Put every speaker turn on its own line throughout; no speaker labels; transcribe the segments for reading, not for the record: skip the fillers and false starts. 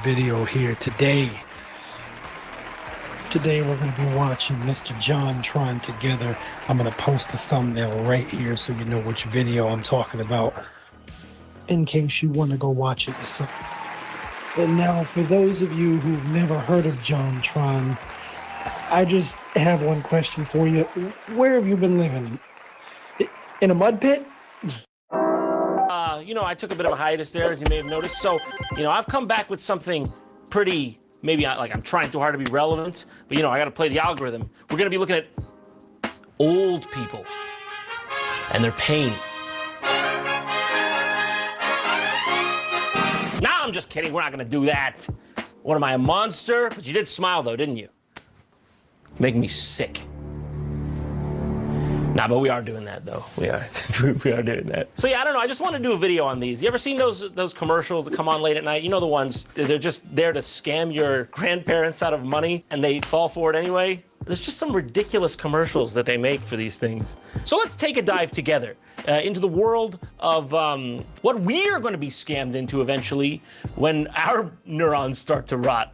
video here today. Today we're going to be watching Mr. JonTron together. I'm going to post a thumbnail right here so you know which video I'm talking about, in case you want to go watch it yourself. And now, for those of you who've never heard of JonTron, I just have one question for you. Where have you been living? In a mud pit?
I took a bit of a hiatus there, as you may have noticed. So, I've come back with something pretty, maybe I'm trying too hard to be relevant, but, I got to play the algorithm. We're going to be looking at old people and their pain. Nah, I'm just kidding. We're not going to do that. What am I, a monster? But you did smile, though, didn't you? Making me sick. Nah, but we are doing that, though. We are. We are doing that. So, yeah, I don't know. I just want to do a video on these. You ever seen those commercials that come on late at night? You know the ones, they're just there to scam your grandparents out of money, and they fall for it anyway? There's just some ridiculous commercials that they make for these things. So let's take a dive together into the world of what we are going to be scammed into eventually when our neurons start to rot.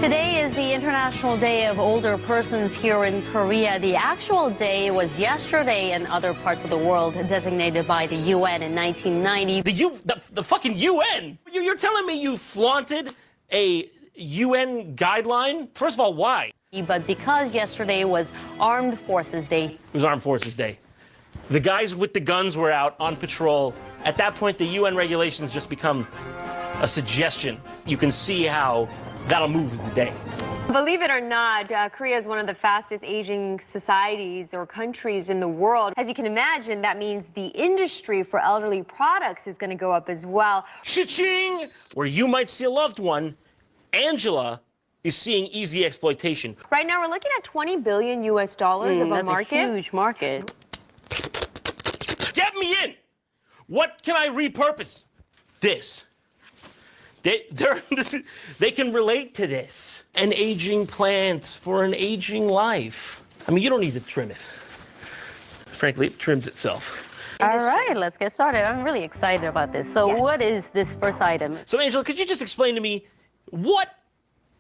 Today is the International Day of Older Persons here in Korea. The actual day was yesterday in other parts of the world, designated by the UN in 1990.
The fucking UN? You're telling me you flaunted a UN guideline? First of all, why?
But because yesterday was Armed Forces Day.
It was Armed Forces Day. The guys with the guns were out on patrol. At that point, the UN regulations just become a suggestion. You can see how that'll move with the day.
Believe it or not, Korea is one of the fastest aging societies or countries in the world. As you can imagine, that means the industry for elderly products is going to go up as well.
Cha-ching! Where you might see a loved one, Angela is seeing easy exploitation.
Right now, we're looking at $20 billion US dollars of a market.
That's a huge market.
Get me in! What can I repurpose? This. They can relate to this. An aging plant for an aging life. I mean, you don't need to trim it. Frankly, it trims itself.
All right, let's get started. I'm really excited about this. So What is this first item?
So, Angela, could you just explain to me what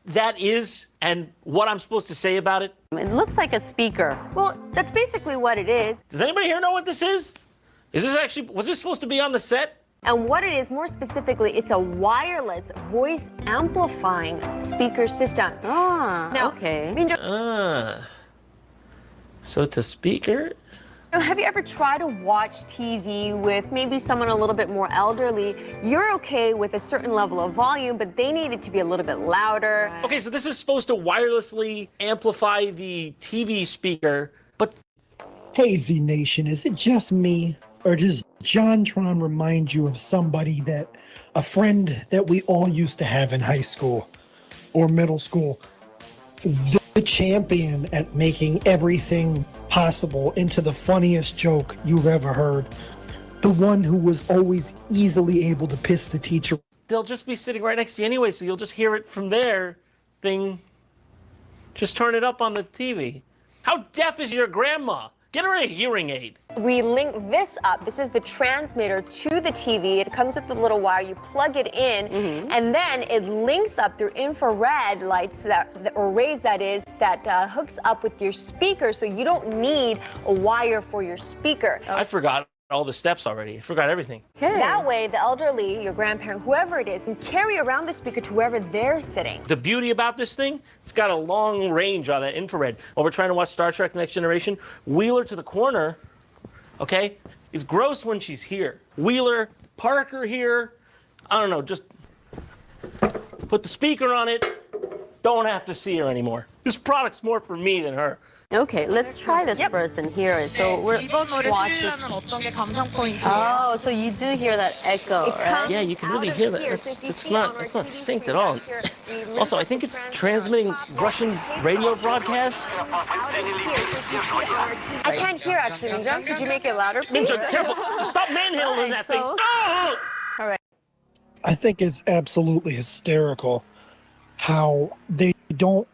that is and what I'm supposed to say about it?
It looks like a speaker.
Well, that's basically what it is.
Does anybody here know what this is? Was this supposed to be on the set?
And what it is, more specifically, it's a wireless voice amplifying speaker system.
Ah,
now,
okay.
So it's a speaker?
Have you ever tried to watch TV with maybe someone a little bit more elderly? You're okay with a certain level of volume, but they need it to be a little bit louder.
Okay, so this is supposed to wirelessly amplify the TV speaker, but...
Hey, Z Nation, is it just me? Or does JonTron remind you of a friend that we all used to have in high school or middle school? The champion at making everything possible into the funniest joke you've ever heard. The one who was always easily able to piss the teacher.
They'll just be sitting right next to you anyway, so you'll just hear it from their thing. Just turn it up on the TV. How deaf is your grandma? Get her a hearing aid.
We link this up. This is the transmitter to the TV. It comes with a little wire. You plug it in, and then it links up through infrared lights, or rays that hooks up with your speaker, so you don't need a wire for your speaker.
I forgot all the steps already. I forgot everything.
Okay.
That way, the elderly, your grandparent, whoever it is, can carry around the speaker to wherever they're sitting.
The beauty about this thing, it's got a long range on that infrared. While we're trying to watch Star Trek Next Generation, Wheeler to the corner, okay, is gross when she's here. Wheeler, Parker here, I don't know, just put the speaker on it, don't have to see her anymore. This product's more for me than her.
Okay, let's try this first and hear it. So we're watching. Oh, so you do hear that echo, right?
Yeah, you can really hear that. It's not synced at all. Also, I think it's transmitting Russian radio broadcasts.
I can't hear actually, Ninja. Could you make it louder, please?
Ninja, careful! Stop manhandling that thing! Oh!
All right.
I think it's absolutely hysterical how they don't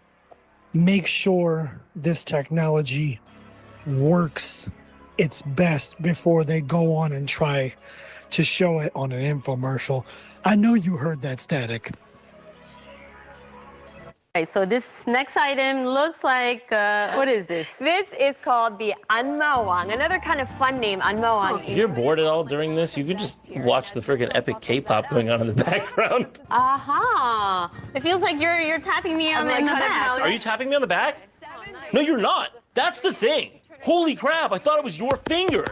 make sure this technology works its best before they go on and try to show it on an infomercial. I know you heard that static.
Okay, so this next item looks like, what is this?
This is called the Anmawang, another kind of fun name, Anmawang.
If you're bored at all during this, you could just watch the freaking epic K-pop going on in the background.
Aha! It feels like you're tapping me on in the back.
Are you tapping me on the back? No, you're not. That's the thing. Holy crap, I thought it was your finger.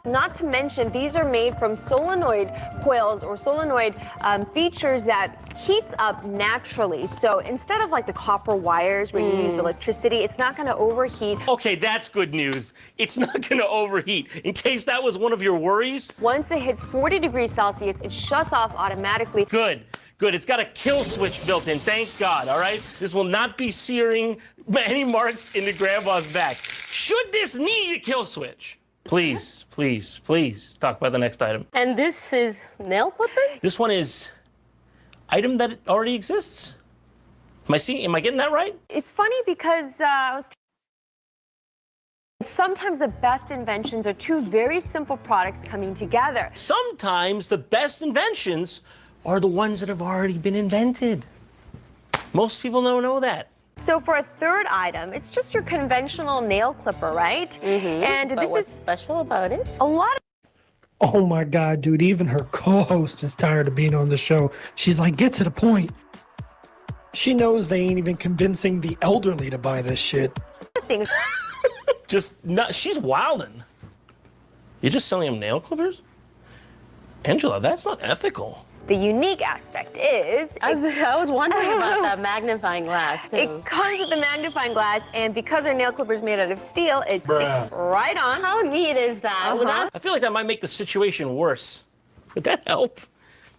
Not to mention, these are made from solenoid coils or solenoid features that heats up naturally. So instead of like the copper wires where you use electricity, it's not going to overheat.
Okay, that's good news. It's not going to overheat. In case that was one of your worries.
Once it hits 40 degrees Celsius, it shuts off automatically.
Good. Good. It's got a kill switch built in. Thank God. All right. This will not be searing any marks into Grandma's back. Should this need a kill switch? Please, please, please talk about the next item.
And this is nail clippers?
This one is item that already exists. Am I getting that right?
It's funny because sometimes the best inventions are two very simple products coming together.
Sometimes the best inventions are the ones that have already been invented. Most people don't know that.
So for a third item, it's just your conventional nail clipper, right? And
But
this
what's
is
special about it?
a lot of
Oh my God, dude, even her co-host is tired of being on the show. She's like, get to the point. She knows they ain't even convincing the elderly to buy this shit.
things.
She's wildin'. You're just selling them nail clippers? Angela, that's not ethical.
The unique aspect is
I was wondering about that magnifying glass, too.
it comes with a magnifying glass, and because our nail clipper is made out of steel, it sticks right on.
How neat is that? Would that
I feel like that might make the situation worse. Would that help?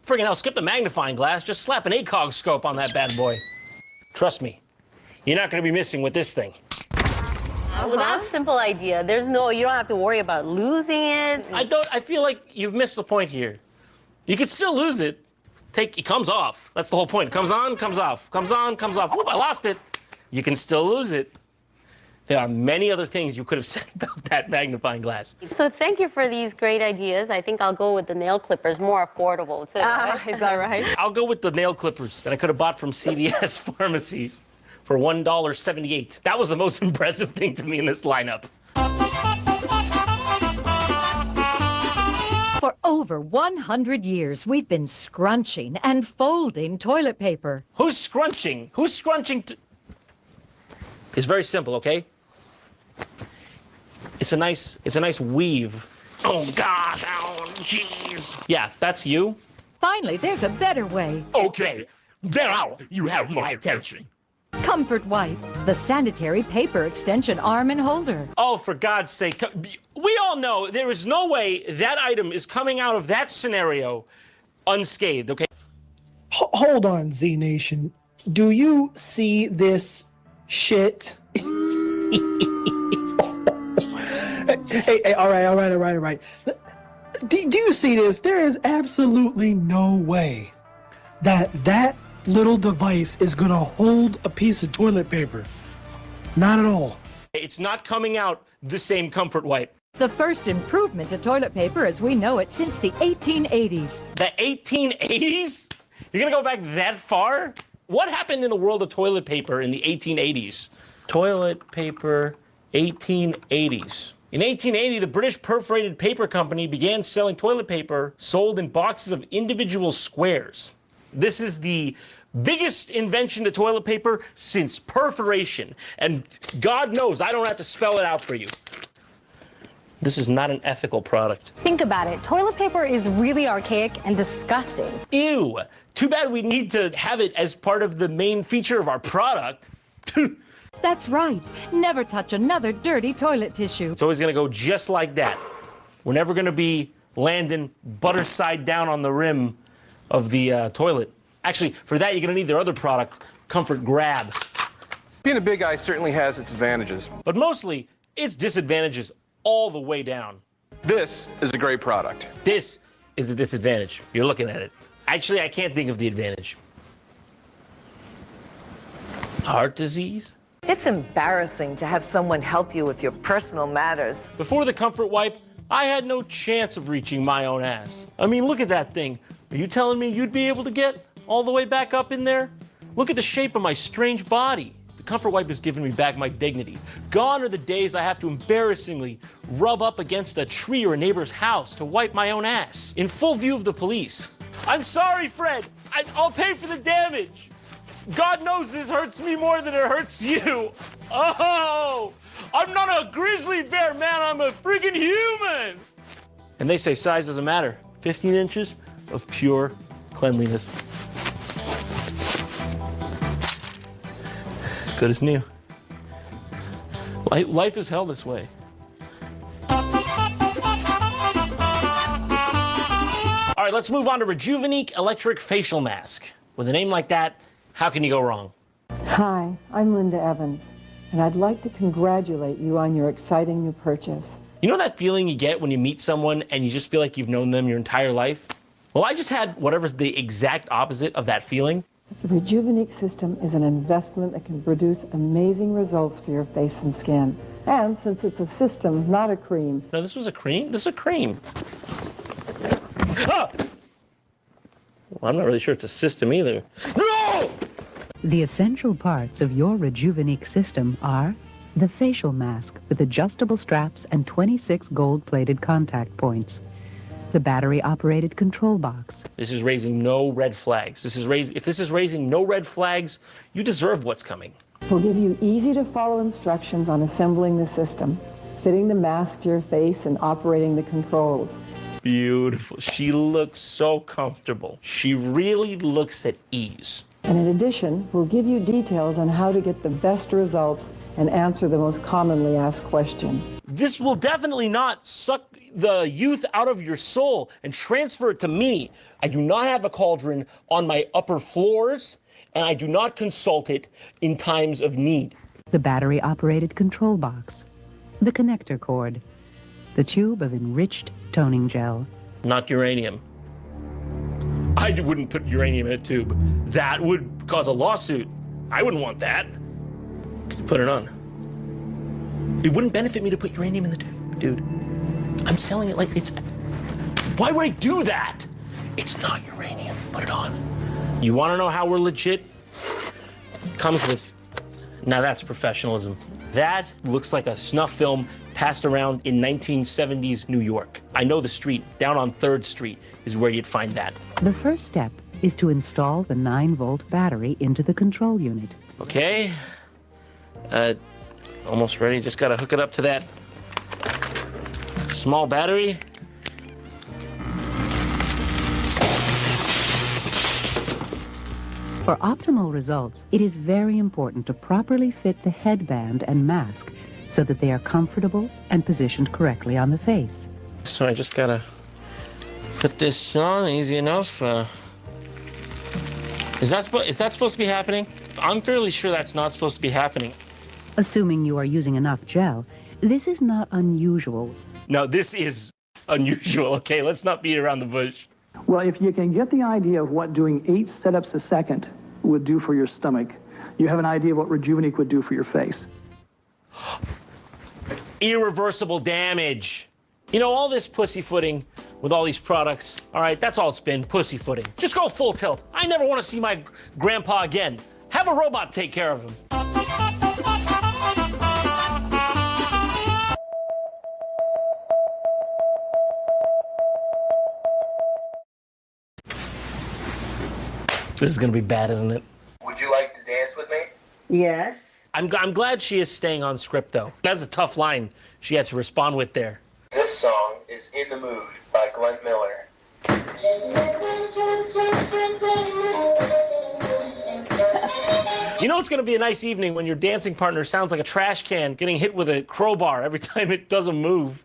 Friggin' hell, skip the magnifying glass. Just slap an ACOG scope on that bad boy. Trust me, you're not going to be missing with this thing.
With that simple idea, you don't have to worry about losing it.
I feel like you've missed the point here. You could still lose it. It comes off. That's the whole point. It comes on, comes off. Comes on, comes off. Whoop, I lost it. You can still lose it. There are many other things you could have said about that magnifying glass.
So thank you for these great ideas. I think I'll go with the nail clippers, more affordable, too.
Is that right?
I'll go with the nail clippers that I could have bought from CVS Pharmacy for $1.78. That was the most impressive thing to me in this lineup.
For over 100 years, we've been scrunching and folding toilet paper.
Who's scrunching? Who's scrunching? It's very simple, okay? It's a nice weave. Oh gosh, oh jeez. Yeah, that's you.
Finally, there's a better way.
Okay, now you have my attention.
Comfort Wipe, the sanitary paper extension arm and holder.
Oh, for God's sake. We all know there is no way that item is coming out of that scenario unscathed, okay?
Hold on, Z Nation. Do you see this shit? Hey, all right. Do you see this? There is absolutely no way that little device is gonna hold a piece of toilet paper. Not at all.
It's not coming out the same Comfort Wipe.
The first improvement to toilet paper as we know it since the 1880s.
The 1880s? You're gonna go back that far? What happened in the world of toilet paper in the 1880s? Toilet paper, 1880s. In 1880, the British Perforated Paper Company began selling toilet paper sold in boxes of individual squares. This is the biggest invention to toilet paper since perforation. And God knows I don't have to spell it out for you. This is not an ethical product.
Think about it. Toilet paper is really archaic and disgusting.
Ew. Too bad we need to have it as part of the main feature of our product.
That's right. Never touch another dirty toilet tissue.
It's always going to go just like that. We're never going to be landing butter side down on the rim of the toilet. Actually, for that, you're going to need their other product, Comfort Grab.
Being a big guy certainly has its advantages.
But mostly, its disadvantages all the way down.
This is a great product.
This is the disadvantage. You're looking at it. Actually, I can't think of the advantage. Heart disease?
It's embarrassing to have someone help you with your personal matters.
Before the comfort wipe, I had no chance of reaching my own ass. I mean, look at that thing. Are you telling me you'd be able to get all the way back up in there? Look at the shape of my strange body. The comfort wipe has given me back my dignity. Gone are the days I have to embarrassingly rub up against a tree or a neighbor's house to wipe my own ass in full view of the police. I'm sorry, Fred. I'll pay for the damage. God knows this hurts me more than it hurts you. Oh, I'm not a grizzly bear, man. I'm a freaking human. And they say size doesn't matter. 15 inches of pure cleanliness. Good as new. Life is hell this way. All right, let's move on to Rejuvenique Electric Facial Mask. With a name like that, how can you go wrong?
Hi, I'm Linda Evans, and I'd like to congratulate you on your exciting new purchase.
You know that feeling you get when you meet someone and you just feel like you've known them your entire life? Well, I just had whatever's the exact opposite of that feeling.
The Rejuvenique system is an investment that can produce amazing results for your face and skin. And since it's a system, not a cream.
No, this was a cream? This is a cream. Ah! Well, I'm not really sure it's a system either. No!
The essential parts of your Rejuvenique system are the facial mask with adjustable straps and 26 gold-plated contact points. The battery-operated control box.
This is raising no red flags. If this is raising no red flags, you deserve what's coming.
We'll give you easy-to-follow instructions on assembling the system, fitting the mask to your face, and operating the controls.
Beautiful. She looks so comfortable. She really looks at ease.
And in addition, we'll give you details on how to get the best results and answer the most commonly asked questions.
This will definitely not suck the youth out of your soul and transfer it to me. I do not have a cauldron on my upper floors, and I do not consult it in times of need.
The battery-operated control box. The connector cord. The tube of enriched toning gel.
Not uranium. I wouldn't put uranium in a tube. That would cause a lawsuit. I wouldn't want that. Put it on. It wouldn't benefit me to put uranium in the tube, dude. I'm selling it like it's... Why would I do that? It's not uranium. Put it on. You want to know how we're legit? Comes with... Now that's professionalism. That looks like a snuff film passed around in 1970s New York. I know the street. Down on 3rd Street is where you'd find that.
The first step is to install the 9-volt battery into the control unit.
Okay. Almost ready. Just gotta hook it up to that small battery.
For optimal results, it is very important to properly fit the headband and mask so that they are comfortable and positioned correctly on the face.
So I just gotta put this on, easy enough. Is that supposed to be happening? I'm fairly sure that's not supposed to be happening.
Assuming you are using enough gel, this is not unusual.
No, this is unusual. Okay, let's not beat around the bush.
Well, if you can get the idea of what doing 8 setups a second would do for your stomach, you have an idea of what Rejuvenique would do for your face.
Irreversible damage. You know, all this pussyfooting with all these products, all right, that's all it's been, pussyfooting. Just go full tilt. I never want to see my grandpa again. Have a robot take care of him. This is gonna be bad, isn't it?
Would you like to dance with me?
Yes.
I'm glad she is staying on script, though. That's a tough line she had to respond with there.
This song is In the Mood by Glenn Miller.
You know it's going to be a nice evening when your dancing partner sounds like a trash can getting hit with a crowbar every time it doesn't move.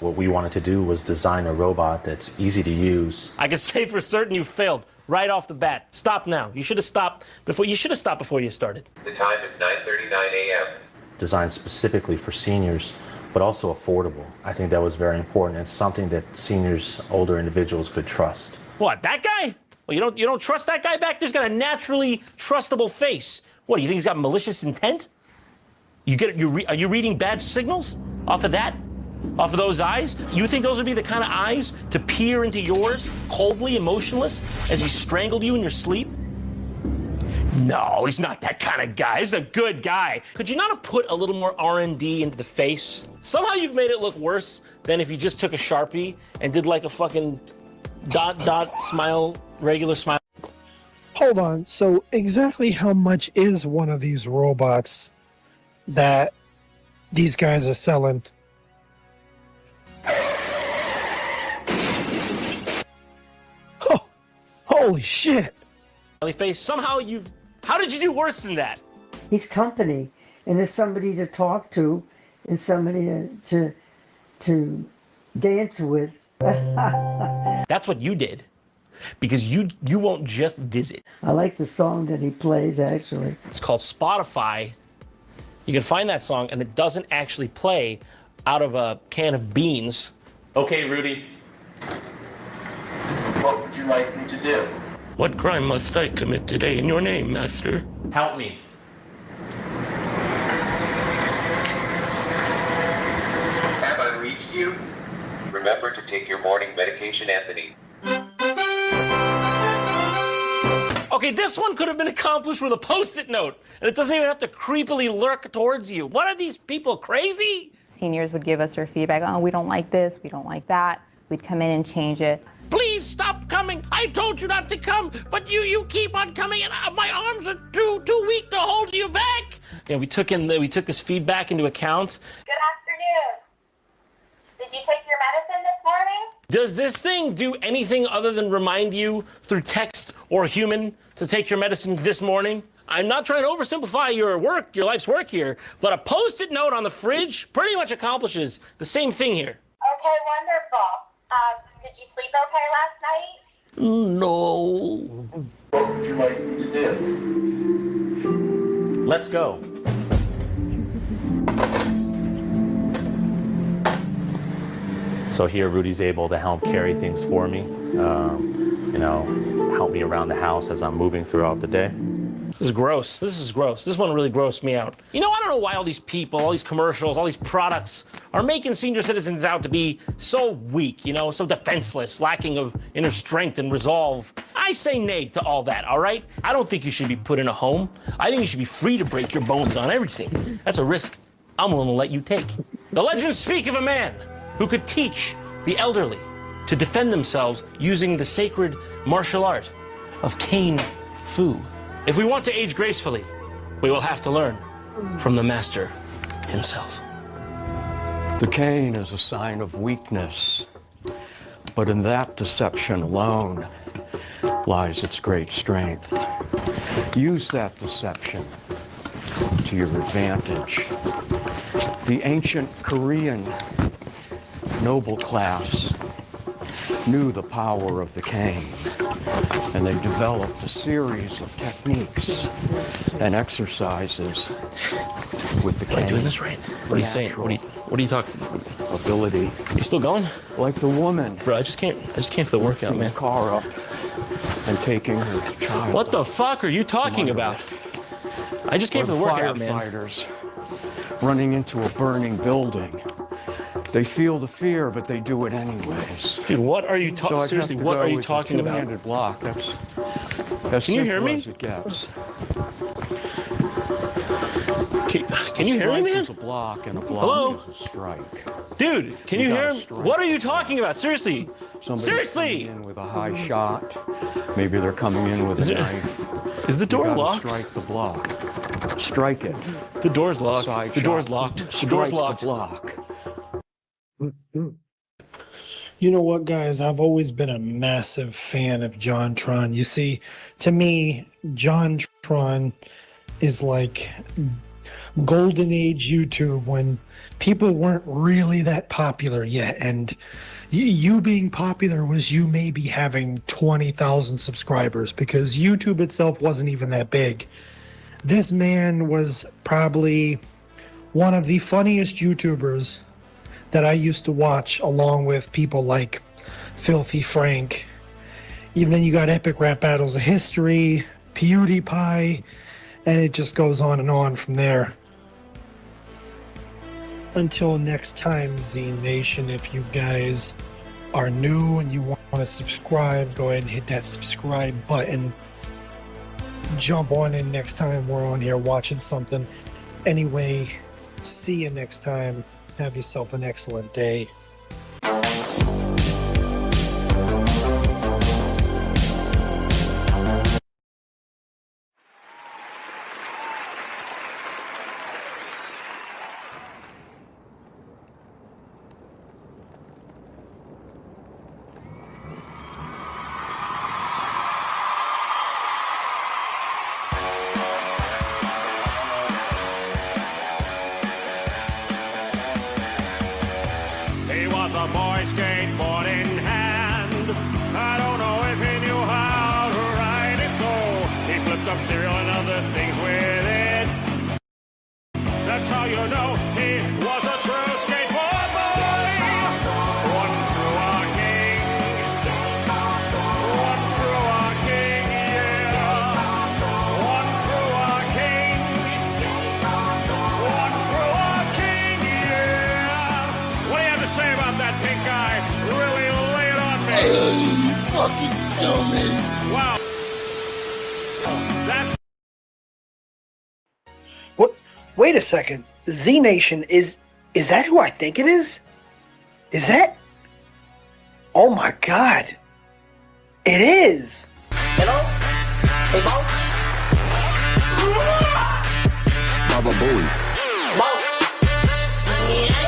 What we wanted to do was design a robot that's easy to use.
I can say for certain you failed right off the bat. Stop now. You should have stopped before you started.
The time is 9:39 a.m.
Designed specifically for seniors, but also affordable. I think that was very important. It's something that seniors, older individuals could trust.
What, that guy? Well, you don't trust that guy back there? He's got a naturally trustable face. What, do you think he's got malicious intent? Are you reading bad signals off of that? Off of those eyes? You think those would be the kind of eyes to peer into yours, coldly, emotionless, as he strangled you in your sleep? No, he's not that kind of guy. He's a good guy. Could you not have put a little more R&D into the face? Somehow you've made it look worse than if you just took a Sharpie and did like a fucking dot smile, regular smile.
Hold on. So exactly how much is one of these robots that these guys are selling? Oh, holy shit.
Face. Somehow how did you do worse than that?
He's company, and there's somebody to talk to, and somebody to dance with.
That's what you did, because you won't just visit.
I like the song that he plays, actually.
It's called Spotify. You can find that song, and it doesn't actually play out of a can of beans.
Okay, Rudy.
What would you like me to do?
What crime must I commit today in your name, master?
Help me.
Have I reached you? Remember to take your morning medication, Anthony.
Okay, this one could have been accomplished with a Post-it note, and it doesn't even have to creepily lurk towards you. What are these people, crazy?
Seniors would give us their feedback. Oh, we don't like this, we don't like that. We'd come in and change it.
Please stop coming. I told you not to come, but you keep on coming, and my arms are too weak to hold you back. Yeah, we took this feedback into account.
Good afternoon. Did you take your medicine this morning?
Does this thing do anything other than remind you through text or human to take your medicine this morning? I'm not trying to oversimplify your life's work here, but a Post-it note on the fridge pretty much accomplishes the same thing here.
Okay, wonderful. Did you sleep okay last night?
No.
What would you like me to do?
Let's go. So here, Rudy's able to help carry things for me, help me around the house as I'm moving throughout the day.
This is gross. This one really grossed me out. I don't know why all these people, all these commercials, all these products are making senior citizens out to be so weak, so defenseless, lacking of inner strength and resolve. I say nay to all that, all right? I don't think you should be put in a home. I think you should be free to break your bones on everything. That's a risk I'm willing to let you take. The legends speak of a man who could teach the elderly to defend themselves using the sacred martial art of Kung Fu. If we want to age gracefully, we will have to learn from the master himself.
The cane is a sign of weakness, but in that deception alone lies its great strength. Use that deception to your advantage. The ancient Korean noble class knew the power of the cane, and they developed a series of techniques and exercises with the cane.
Am I doing this right? What are you saying? What are you talking?
Ability.
You still going?
Like the woman.
Bro, I just can't for the workout, man.
The car up and taking her child.
What the fuck are you talking about? I just came for the workout, man.
Firefighters running into a burning building. They feel the fear, but they do it anyways.
Dude, what are you talking?
So
seriously, what are you talking about?
Two-handed block. That's
Can you hear me?
As it gets.
Can you hear me, man?
A block and a block
Hello?
is a strike.
Dude, can you hear me? What are you talking about? Seriously. Seriously.
Coming in with a high shot. Maybe they're coming in with a knife.
Is the door locked?
Strike the block. Strike it.
The door's locked. The door's locked. The door's locked.
The block.
You know what, guys? I've always been a massive fan of JonTron. You see, to me, JonTron is like golden age YouTube when people weren't really that popular yet. And you being popular was you maybe having 20,000 subscribers because YouTube itself wasn't even that big. This man was probably one of the funniest YouTubers that I used to watch, along with people like Filthy Frank. Even then you got Epic Rap Battles of History, PewDiePie, And it just goes on from there. Until next time, Z Nation, if you guys are new and you want to subscribe, go ahead and hit that subscribe button. Jump on in next time we're on here watching something. Anyway, see you next time. Have yourself an excellent day.
He was a boy skateboard in hand. I don't know if he knew how to ride it though. He flipped up cereal and other things with it. That's how you know he was a true skateboard boy. One true king. One true king, yeah. One true king. One true king, yeah. What do you have to say about that pink guy? Really lay it on me.
You fucking kill me.
Wow. That's
What? Wait a second. Z Nation is that who I think it is? Is that? Oh my God! It is.
Hello? Hey, Bo? Baba Booey. Bo? Yeah.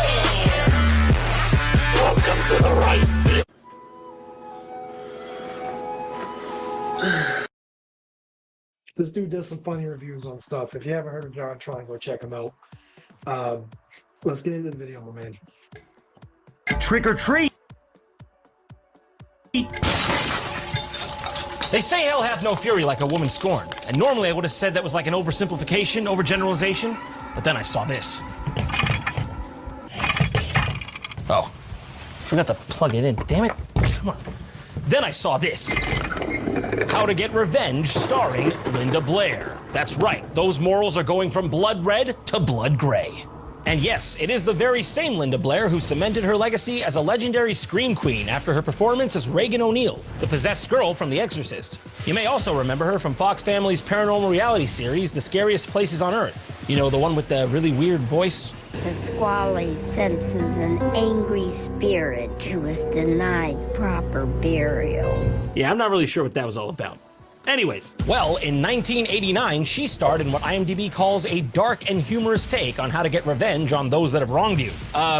Welcome to the rice field.
This dude does some funny reviews on stuff. If you haven't heard of John, try and go check him out. Let's get into the video, my man.
Trick or treat. They say hell hath no fury like a woman scorned. And normally I would have said that was like an oversimplification, overgeneralization. But then I saw this. Oh, forgot to plug it in. Damn it. Come on. Then I saw this. How to Get Revenge starring Linda Blair. That's right. Those morals are going from blood red to blood gray. And yes, it is the very same Linda Blair who cemented her legacy as a legendary scream queen after her performance as Reagan O'Neill, the possessed girl from The Exorcist. You may also remember her from Fox Family's paranormal reality series, The Scariest Places on Earth. You know, the one with the really weird voice?
Pasquale senses an angry spirit who was denied proper burial.
Yeah, I'm not really sure what that was all about. Anyways, well, in 1989, she starred in what IMDb calls a dark and humorous take on how to get revenge on those that have wronged you.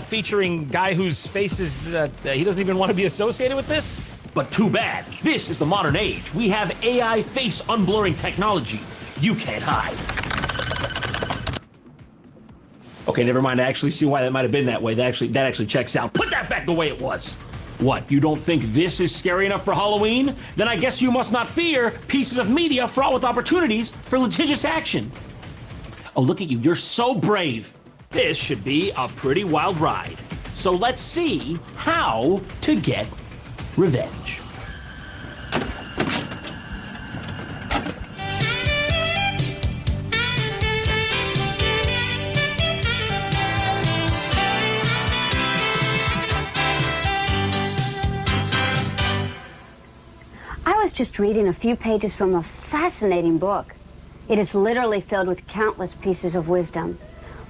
Featuring guy whose face is, he doesn't even want to be associated with this? But too bad. This is the modern age. We have AI face unblurring technology. You can't hide. Okay, never mind. I actually see why that might have been that way. That actually checks out. Put that back the way it was. What, you don't think this is scary enough for Halloween? Then I guess you must not fear pieces of media fraught with opportunities for litigious action. Oh, look at you. You're so brave. This should be a pretty wild ride. So let's see how to get revenge.
I was just reading a few pages from a fascinating book. It is literally filled with countless pieces of wisdom.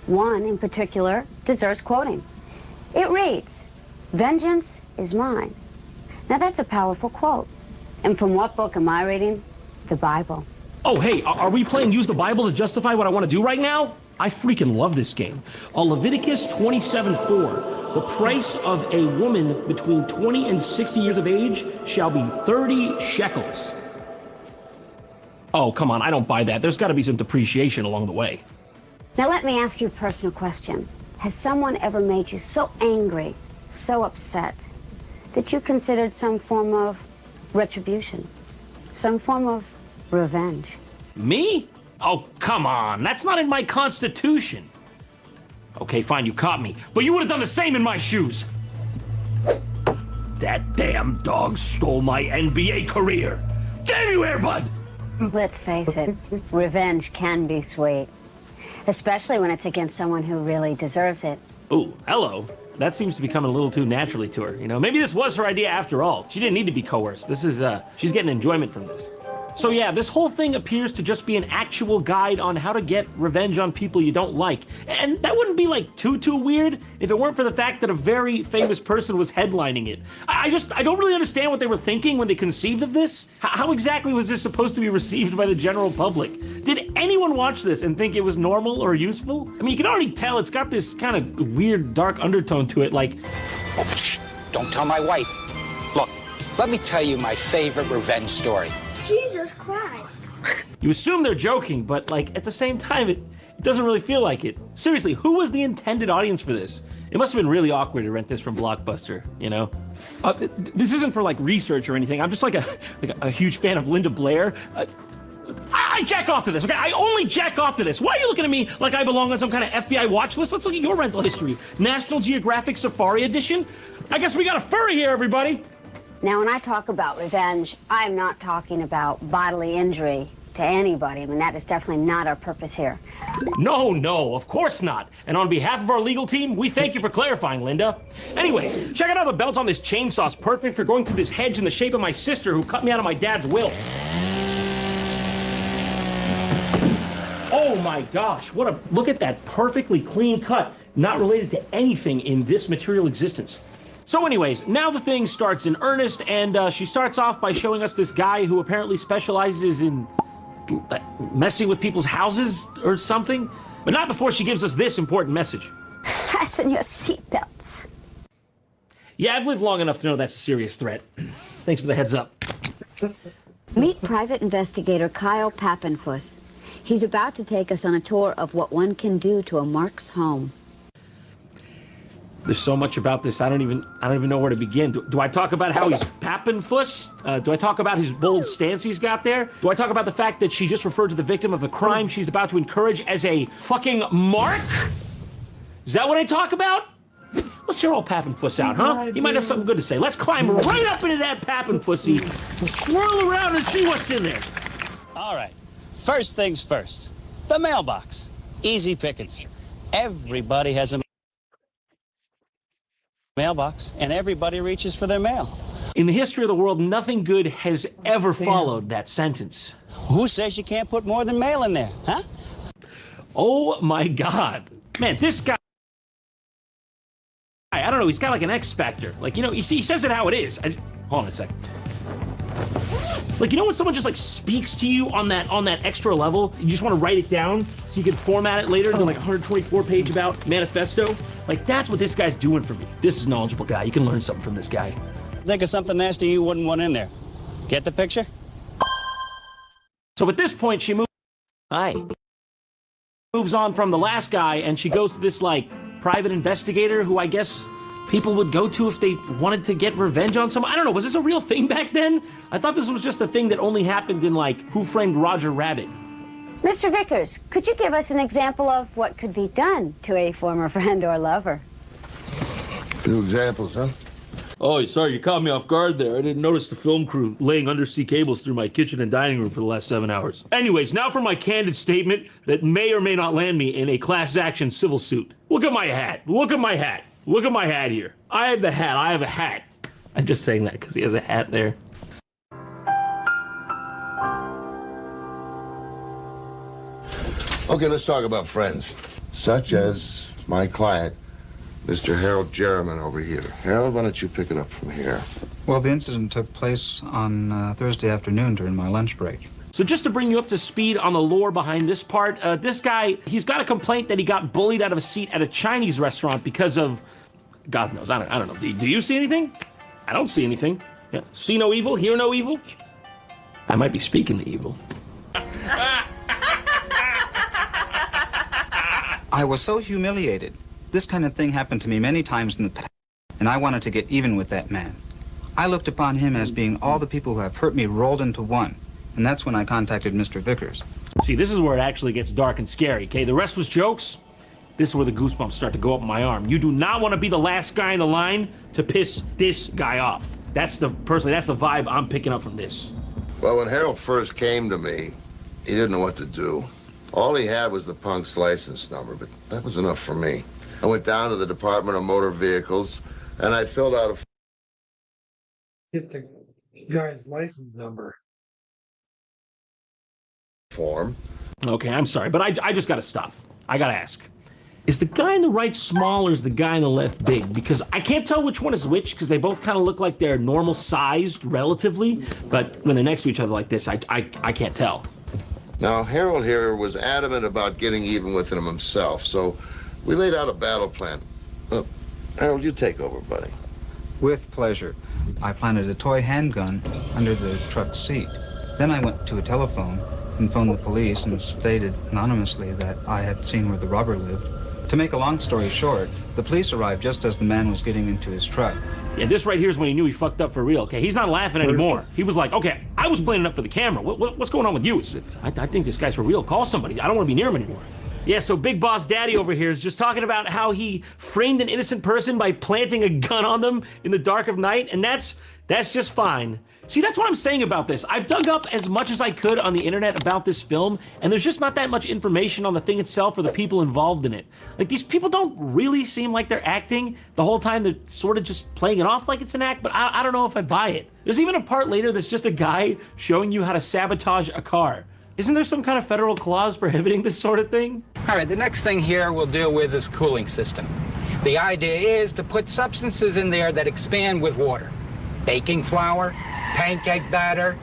One in particular deserves quoting. It reads, "Vengeance is mine." Now that's a powerful quote. And from what book am I reading? The Bible.
Oh, hey, are we playing Use the Bible to justify what I want to do right now? I freaking love this game. Leviticus 27:4. The price of a woman between 20 and 60 years of age shall be 30 shekels. Oh, come on, I don't buy that. There's got to be some depreciation along the way.
Now let me ask you a personal question. Has someone ever made you so angry, so upset, that you considered some form of retribution? Some form of revenge?
Me? Oh, come on. That's not in my constitution. Okay, fine, you caught me. But you would have done the same in my shoes. That damn dog stole my NBA career. Damn you, Airbud!
Let's face it, revenge can be sweet, especially when it's against someone who really deserves it.
Ooh, hello. That seems to be coming a little too naturally to her. You know, maybe this was her idea after all. She didn't need to be coerced. This is, she's getting enjoyment from this. So yeah, this whole thing appears to just be an actual guide on how to get revenge on people you don't like. And that wouldn't be like too weird if it weren't for the fact that a very famous person was headlining it. I don't really understand what they were thinking when they conceived of this. How exactly was this supposed to be received by the general public? Did anyone watch this and think it was normal or useful? I mean, you can already tell it's got this kind of weird dark undertone to it, like...
Oh, shh, don't tell my wife. Look, let me tell you my favorite revenge story.
Jesus Christ.
You assume they're joking, but like at the same time, it doesn't really feel like it. Seriously, who was the intended audience for this? It must have been really awkward to rent this from Blockbuster, you know? This isn't for like research or anything. I'm just like a huge fan of Linda Blair. I jack off to this, okay? I only jack off to this. Why are you looking at me like I belong on some kind of FBI watch list? Let's look at your rental history. National Geographic Safari Edition? I guess we got a furry here, everybody.
Now, when I talk about revenge, I'm not talking about bodily injury to anybody. I mean, that is definitely not our purpose here.
No, of course not. And on behalf of our legal team, we thank you for clarifying, Linda. Anyways, check out how the belt on this chainsaw's perfect for going through this hedge in the shape of my sister who cut me out of my dad's will. Oh my gosh, look at that perfectly clean cut, not related to anything in this material existence. So anyways, now the thing starts in earnest, and she starts off by showing us this guy who apparently specializes in messing with people's houses or something, but not before she gives us this important message.
Fasten your seatbelts.
Yeah, I've lived long enough to know that's a serious threat. Thanks for the heads up.
Meet private investigator Kyle Pappenfuss. He's about to take us on a tour of what one can do to a Mark's home.
There's so much about this, I don't even know where to begin. Do I talk about how he's Pappenfuss? Do I talk about his bold stance he's got there? Do I talk about the fact that she just referred to the victim of the crime she's about to encourage as a fucking Mark? Is that what I talk about? Let's hear old Pappenfuss out, huh? He might have something good to say. Let's climb right up into that Pappenfussy, swirl around and see what's in there.
All right, first things first. The mailbox. Easy pickings. Everybody has a mailbox, and everybody reaches for their mail.
In the history of the world, nothing good has ever followed that sentence.
Who says you can't put more than mail in there, huh?
Oh my God. Man, this guy, I don't know, he's got like an X factor. Like, you know, he says it how it is. Hold on a second. Like, you know when someone just like speaks to you on that extra level, you just want to write it down so you can format it later into like a 124-page about manifesto? Like, that's what this guy's doing for me. This is a knowledgeable guy. You can learn something from this guy.
Think of something nasty you wouldn't want in there. Get the picture?
So at this point, she moves on from the last guy, and she goes to this like private investigator who I guess people would go to if they wanted to get revenge on someone. I don't know, was this a real thing back then? I thought this was just a thing that only happened in like Who Framed Roger Rabbit.
Mr. Vickers, could you give us an example of what could be done to a former friend or lover?
Two examples, huh?
Oh, sorry, you caught me off guard there. I didn't notice the film crew laying undersea cables through my kitchen and dining room for the last 7 hours. Anyways, now for my candid statement that may or may not land me in a class action civil suit. Look at my hat. Look at my hat. Look at my hat here. I have the hat. I have a hat. I'm just saying that because he has a hat there.
Okay, let's talk about friends, such as my client, Mr. Harold Jerriman over here. Harold, why don't you pick it up from here?
Well, the incident took place on Thursday afternoon during my lunch break.
So just to bring you up to speed on the lore behind this part, this guy, he's got a complaint that he got bullied out of a seat at a Chinese restaurant because of, God knows, I don't know. Do you see anything? I don't see anything. Yeah. See no evil, hear no evil? I might be speaking the evil.
I was so humiliated. This kind of thing happened to me many times in the past, and I wanted to get even with that man. I looked upon him as being all the people who have hurt me rolled into one, and that's when I contacted Mr. Vickers.
See, this is where it actually gets dark and scary, okay? The rest was jokes. This is where the goosebumps start to go up my arm. You do not want to be the last guy in the line to piss this guy off. That's the vibe I'm picking up from this.
Well, when Harold first came to me, he didn't know what to do. All he had was the punk's license number, but that was enough for me. I went down to the Department of Motor Vehicles, and I filled out a
Get the guy's license number.
form.
Okay, I'm sorry, but I just gotta stop. I gotta ask. Is the guy in the right small or is the guy in the left big? Because I can't tell which one is which because they both kind of look like they're normal sized relatively, but when they're next to each other like this, I can't tell.
Now, Harold here was adamant about getting even with him himself, so we laid out a battle plan. Harold, you take over, buddy.
With pleasure. I planted a toy handgun under the truck's seat. Then I went to a telephone and phoned the police and stated anonymously that I had seen where the robber lived. To make a long story short, the police arrived just as the man was getting into his truck.
Yeah, this right here is when he knew he fucked up for real, okay? He's not laughing anymore. He was like, okay, I was playing it up for the camera. What's going on with you? I think this guy's for real. Call somebody. I don't want to be near him anymore. Yeah, so Big Boss Daddy over here is just talking about how he framed an innocent person by planting a gun on them in the dark of night, and that's just fine. See, that's what I'm saying about this. I've dug up as much as I could on the internet about this film, and there's just not that much information on the thing itself or the people involved in it. Like, these people don't really seem like they're acting. The whole time they're sort of just playing it off like it's an act, but I don't know if I buy it. There's even a part later that's just a guy showing you how to sabotage a car. Isn't there some kind of federal clause prohibiting this sort of thing?
All right, the next thing here we'll deal with is cooling system. The idea is to put substances in there that expand with water. Baking flour, pancake batter,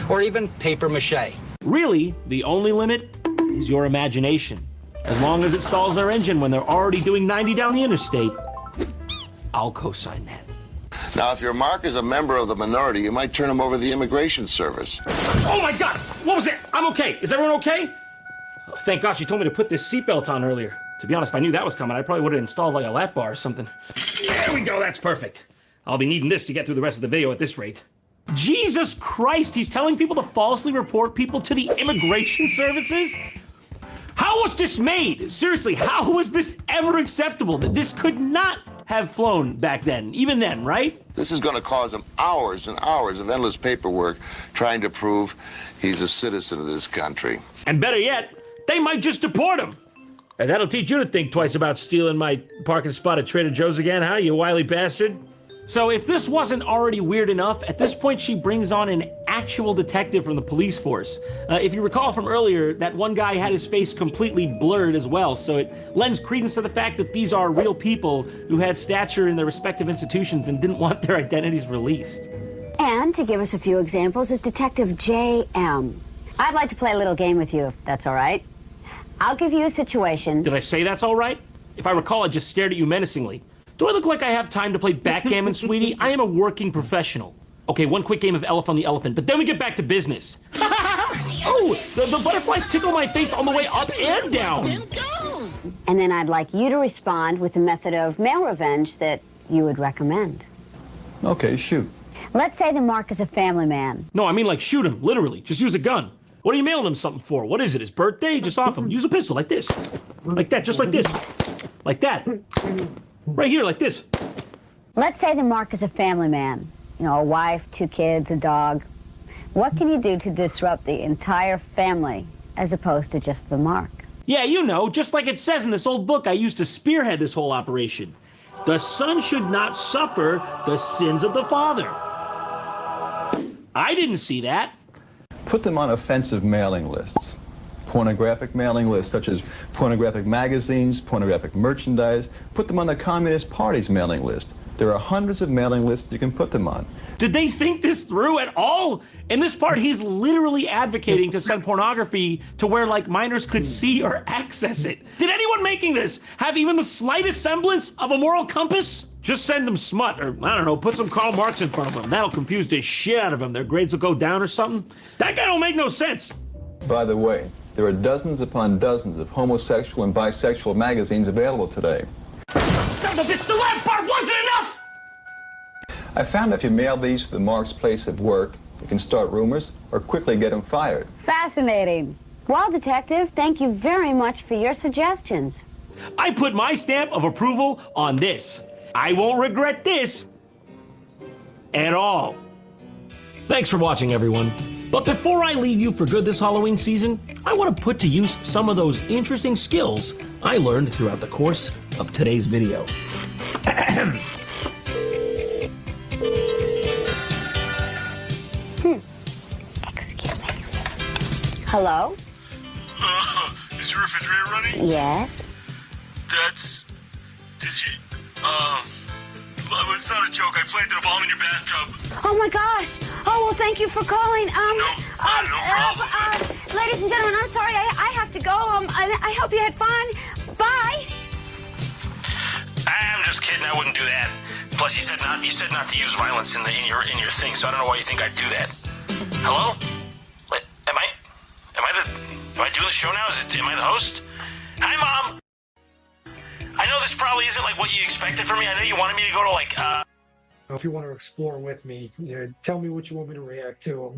or even paper mache.
Really, the only limit is your imagination. As long as it stalls their engine when they're already doing 90 down the interstate, I'll co-sign that.
Now, if your Mark is a member of the minority, you might turn him over to the Immigration Service.
Oh my God! What was that? I'm okay. Is everyone okay? Oh, thank God she told me to put this seatbelt on earlier. To be honest, if I knew that was coming, I probably would have installed like a lap bar or something. There we go. That's perfect. I'll be needing this to get through the rest of the video at this rate. Jesus Christ, he's telling people to falsely report people to the immigration services? How was this made? Seriously, how was this ever acceptable? That this could not have flown back then, even then, right?
This is going to cause him hours and hours of endless paperwork trying to prove he's a citizen of this country.
And better yet, they might just deport him. And that'll teach you to think twice about stealing my parking spot at Trader Joe's again, huh, you wily bastard? So if this wasn't already weird enough, at this point she brings on an actual detective from the police force. If you recall from earlier, that one guy had his face completely blurred as well, so it lends credence to the fact that these are real people who had stature in their respective institutions and didn't want their identities released.
And to give us a few examples is Detective J.M. I'd like to play a little game with you, if that's all right. I'll give you a situation.
Did I say that's all right? If I recall, I just stared at you menacingly. Do I look like I have time to play backgammon, sweetie? I am a working professional. Okay, one quick game of Elephant on the Elephant, but then we get back to business. Oh, the butterflies tickle my face on the way up and down.
And then I'd like you to respond with a method of male revenge that you would recommend.
Okay, shoot.
Let's say the Mark is a family man.
No, I mean like shoot him, literally. Just use a gun. What are you mailing him something for? What is it, his birthday? Just off him. Use a pistol like this. Like that, just like this. Like that. Right here, like this.
Let's say the Mark is a family man. You know, a wife, 2 kids, a dog. What can you do to disrupt the entire family as opposed to just the Mark?
Yeah, you know, just like it says in this old book I used to spearhead this whole operation. The son should not suffer the sins of the father. I didn't see that.
Put them on offensive mailing lists. Pornographic mailing lists, such as pornographic magazines, pornographic merchandise. Put them on the Communist Party's mailing list. There are hundreds of mailing lists you can put them on.
Did they think this through at all? In this part, he's literally advocating to send pornography to where, like, minors could see or access it. Did anyone making this have even the slightest semblance of a moral compass? Just send them smut, or, I don't know, put some Karl Marx in front of them. That'll confuse the shit out of them. Their grades will go down or something. That guy don't make no sense.
By the way, there are dozens upon dozens of homosexual and bisexual magazines available today.
The last part wasn't enough!
I found if you mail these to the Mark's place of work, you can start rumors or quickly get them fired.
Fascinating. Well, Detective, thank you very much for your suggestions.
I put my stamp of approval on this. I won't regret this at all. Thanks for watching, everyone. But before I leave you for good this Halloween season, I want to put to use some of those interesting skills I learned throughout the course of today's video.
Excuse me. Hello?
Is your refrigerator running?
Yes.
Did you, it's not a joke. I planted a bomb in your bathtub.
Oh my gosh. Oh, well, thank you for calling.
No problem.
Ladies and gentlemen, I'm sorry. I have to go. I hope you had fun. Bye.
I'm just kidding. I wouldn't do that. Plus, you said not to use violence in your thing. So I don't know why you think I'd do that. Hello? What, am I doing the show now? Am I the host? Hi, Mom. I know this probably isn't like what you expected from me. I know you wanted me to go to like.
If you want to explore with me, tell me what you want me to react to. I'm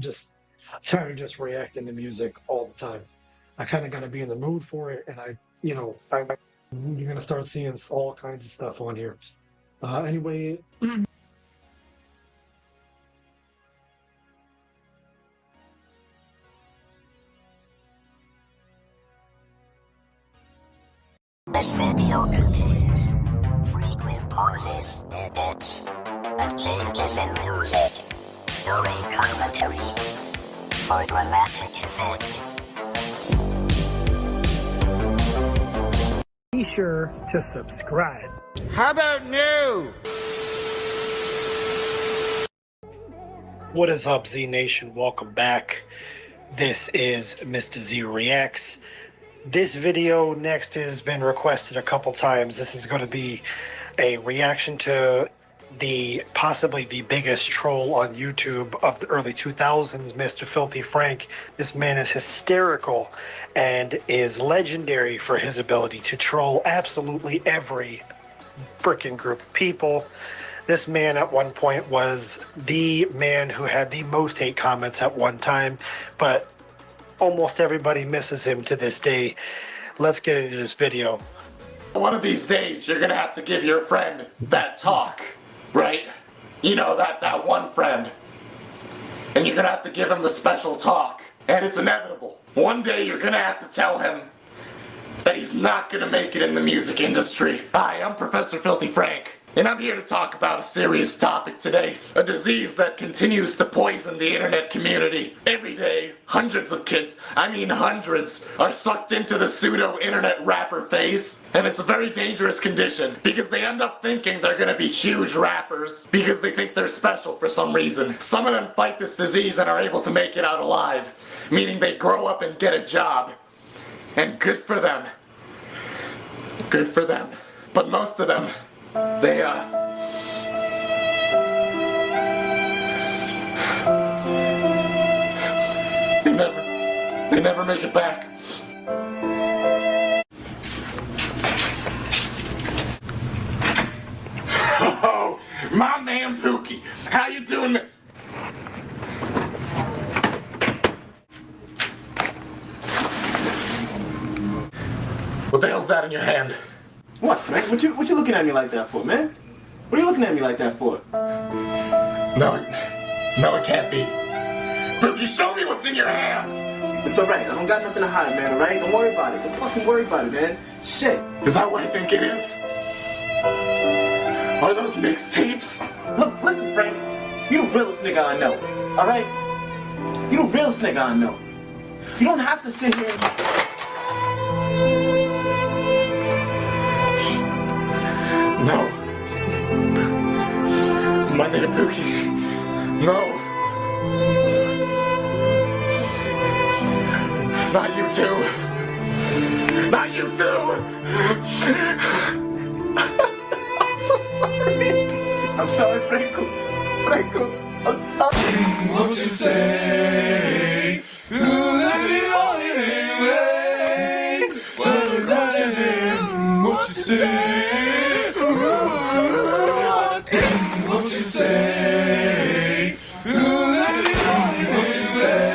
tired of just reacting to music all the time. I kind of got to be in the mood for it, and you're gonna start seeing all kinds of stuff on here. Anyway.
This video contains frequent pauses, edits, and changes in music during commentary for dramatic effect.
Be sure to subscribe.
How about new?
What is up, Z Nation? Welcome back. This is Mr. Z Reacts. This video next has been requested a couple times. This is going to be a reaction to possibly the biggest troll on YouTube of the early 2000s, Mr. Filthy Frank. This man is hysterical and is legendary for his ability to troll absolutely every freaking group of people. This man at one point was the man who had the most hate comments at one time, but almost everybody misses him to this day. Let's get into this video.
One of these days, you're gonna have to give your friend that talk, right? You know, that one friend. And you're gonna have to give him the special talk. And it's inevitable. One day, you're gonna have to tell him that he's not gonna make it in the music industry. Hi, I'm Professor Filthy Frank. And I'm here to talk about a serious topic today. A disease that continues to poison the internet community. Every day, hundreds of kids, I mean hundreds, are sucked into the pseudo-internet rapper phase. And it's a very dangerous condition because they end up thinking they're gonna be huge rappers because they think they're special for some reason. Some of them fight this disease and are able to make it out alive, meaning they grow up and get a job. And good for them. Good for them. But most of them, they never make it back. Oh, my man Pookie, how you doing? What the hell's that in your hand?
What, Frank? What you looking at me like that for, man? What are you looking at me like that for?
No, it can't be. Pookie, show me what's in your hands!
It's alright, I don't got nothing to hide, man, alright? Don't worry about it. Don't fucking worry about it, man. Shit.
Is that what I think it is? Are those mixtapes?
Look, listen, Frank. You the realest nigga I know, alright? You the realest nigga I know. You don't have to sit here and...
No. My nigga Pookie. No. Not you too. Not you too. I'm so sorry.
I'm sorry, Franco. I'm sorry.
What you say? That's the only way. What you say? What you say? What you say?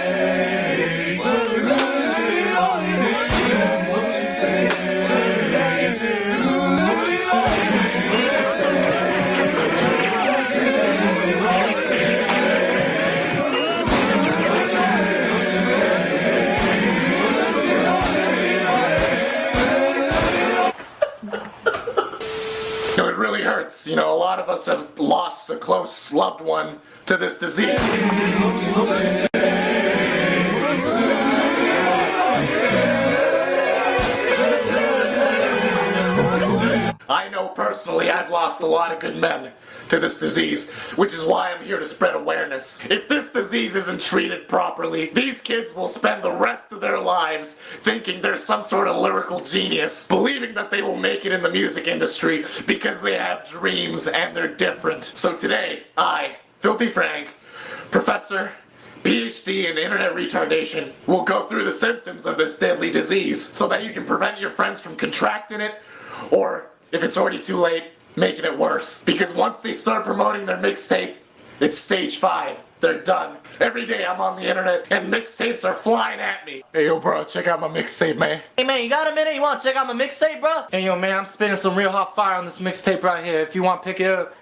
us have lost a close loved one to this disease. I know personally I've lost a lot of good men to this disease, which is why I'm here to spread awareness. If this disease isn't treated properly, these kids will spend the rest of their lives thinking they're some sort of lyrical genius, believing that they will make it in the music industry because they have dreams and they're different. So today, I, Filthy Frank, Professor, PhD in internet retardation, will go through the symptoms of this deadly disease so that you can prevent your friends from contracting it, or if it's already too late, making it worse. Because once they start promoting their mixtape, it's stage 5. They're done. Every day I'm on the internet and mixtapes are flying at me. Hey yo bro, check out my mixtape, man.
Hey man, you got a minute? You want to check out my mixtape, bro? Hey yo man, I'm spinning some real hot fire on this mixtape right here. If you want, pick it up.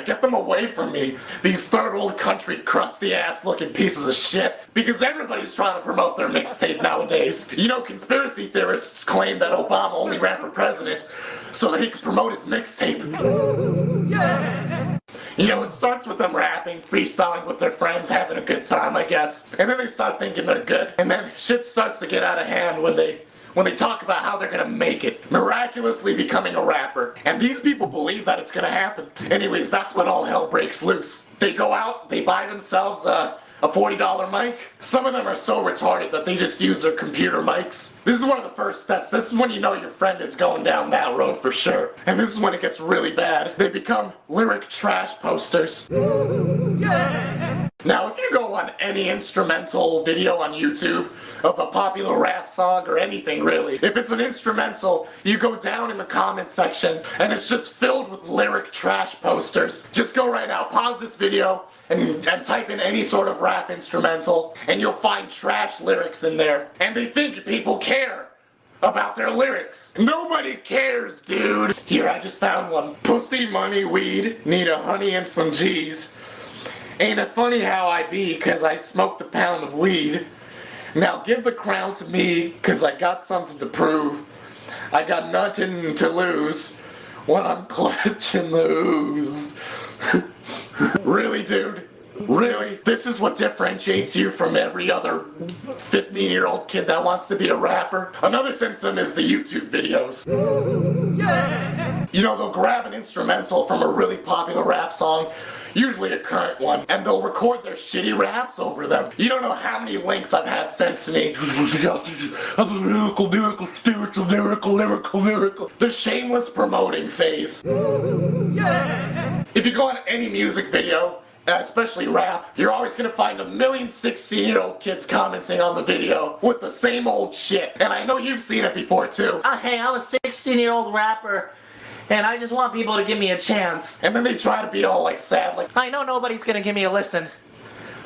Get them away from me. These third world country crusty ass looking pieces of shit. Because everybody's trying to promote their mixtape nowadays. You know, conspiracy theorists claim that Obama only ran for president so that he could promote his mixtape. Yeah. You know, it starts with them rapping, freestyling with their friends, having a good time, I guess. And then they start thinking they're good. And then shit starts to get out of hand when they talk about how they're gonna make it, miraculously becoming a rapper. And these people believe that it's gonna happen. Anyways, that's when all hell breaks loose. They go out, they buy themselves a $40 mic. Some of them are so retarded that they just use their computer mics. This is one of the first steps. This is when you know your friend is going down that road for sure. And this is when it gets really bad. They become lyric trash posters. Yeah. Now, if you go on any instrumental video on YouTube of a popular rap song or anything really, if it's an instrumental, you go down in the comment section and it's just filled with lyric trash posters. Just go right now, pause this video, and type in any sort of rap instrumental, and you'll find trash lyrics in there. And they think people care about their lyrics. Nobody cares, dude. Here, I just found one. Pussy, money, weed, need a honey and some G's. Ain't it funny how I be, 'cause I smoked a pound of weed. Now give the crown to me, 'cause I got something to prove. I got nothing to lose when I'm clutching the ooze. Really, dude? Really? This is what differentiates you from every other 15-year-old kid that wants to be a rapper? Another symptom is the YouTube videos. Yeah. You know, they'll grab an instrumental from a really popular rap song, usually a current one, and they'll record their shitty raps over them. You don't know how many links I've had sent to me. I'm a miracle, spiritual miracle. The shameless promoting phase. Yeah. If you go on any music video, especially rap, you're always gonna find a million 16-year-old kids commenting on the video with the same old shit. And I know you've seen it before too.
Hey, I'm a 16-year-old rapper, and I just want people to give me a chance.
And then they try to be all like sad, like,
I know nobody's gonna give me a listen,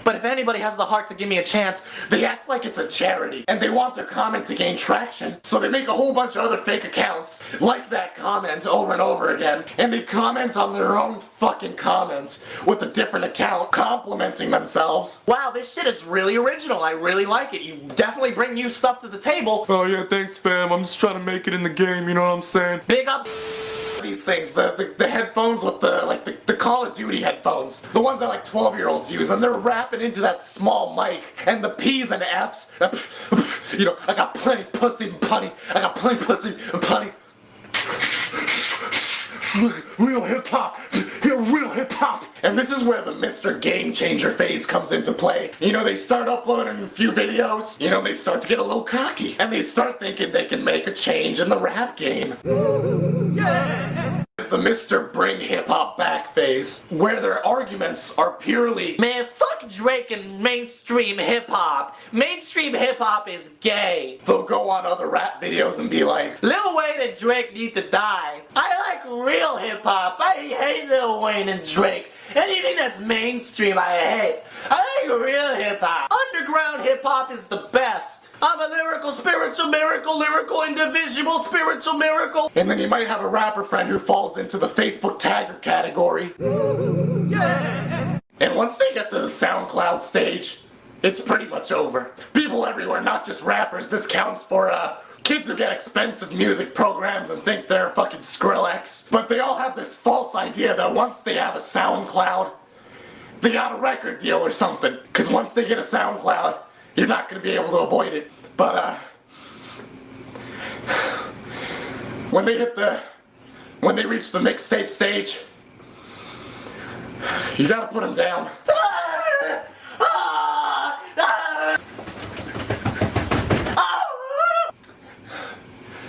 but if anybody has the heart to give me a chance,
they act like it's a charity, and they want their comment to gain traction. So they make a whole bunch of other fake accounts, like that comment over and over again, and they comment on their own fucking comments with a different account, complimenting themselves.
Wow, this shit is really original. I really like it. You definitely bring new stuff to the table.
Oh yeah, thanks fam. I'm just trying to make it in the game, you know what I'm saying?
Big up.
These things, the headphones with the Call of Duty headphones, the ones that like 12-year-olds use, and they're rapping into that small mic, and the P's and F's, you know, I got plenty pussy and punny, I got plenty pussy and punny. Real hip-hop, you're real hip-hop. And this is where the Mr. Game Changer phase comes into play. You know, they start uploading a few videos, you know, they start to get a little cocky, and they start thinking they can make a change in the rap game. Yeah. It's the Mr. Bring Hip-Hop Back phase, where their arguments are purely,
man, fuck Drake and mainstream hip-hop. Mainstream hip-hop is gay.
They'll go on other rap videos and be like,
Lil Wayne and Drake need to die. I like real hip-hop. I hate Lil Wayne and Drake. Anything that's mainstream, I hate. I like real hip-hop. Underground hip-hop is the best. I'm a lyrical, spiritual miracle, lyrical, indivisible, spiritual miracle.
And then you might have a rapper friend who falls into the Facebook tagger category. Yeah. And once they get to the SoundCloud stage, it's pretty much over. People everywhere, not just rappers, this counts for Kids who get expensive music programs and think they're fucking Skrillex, but they all have this false idea that once they have a SoundCloud, they got a record deal or something. Because once they get a SoundCloud, you're not going to be able to avoid it. But, when they reach the mixtape stage, you gotta put them down.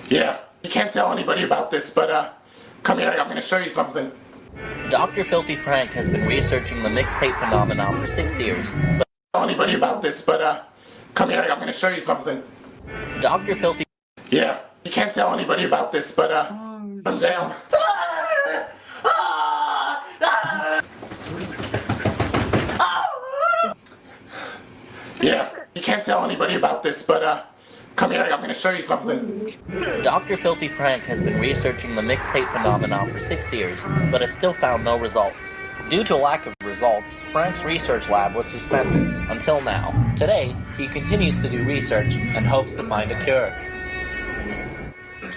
Yeah, you can't tell anybody about this, but come here, I'm gonna show you something.
Dr. Filthy Frank has been researching the mixtape phenomenon for 6 years.
But tell anybody about this, but come here, I'm gonna show you something.
Dr. Filthy.
Yeah, you can't tell anybody about this, but I'm down. Yeah, you can't tell anybody about this, but come here, I'm gonna show you something.
Dr. Filthy Frank has been researching the mixtape phenomenon for 6 years, but has still found no results. Due to a lack of results, Frank's research lab was suspended, until now. Today, he continues to do research and hopes to find a cure.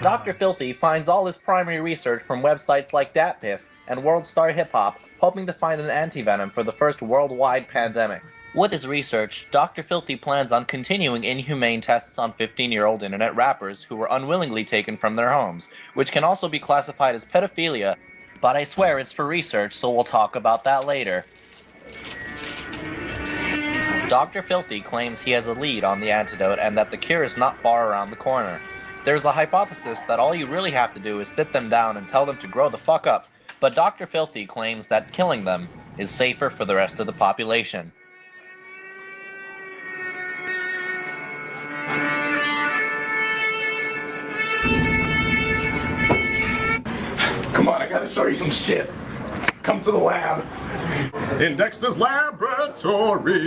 Dr. Filthy finds all his primary research from websites like DatPiff and World Star Hip Hop, hoping to find an antivenom for the first worldwide pandemic. With his research, Dr. Filthy plans on continuing inhumane tests on 15-year-old internet rappers who were unwillingly taken from their homes, which can also be classified as pedophilia, but I swear it's for research, so we'll talk about that later. Dr. Filthy claims he has a lead on the antidote and that the cure is not far around the corner. There's a hypothesis that all you really have to do is sit them down and tell them to grow the fuck up, but Dr. Filthy claims that killing them is safer for the rest of the population.
Come on, I gotta show you some shit. Come to the lab. In Dexter's laboratory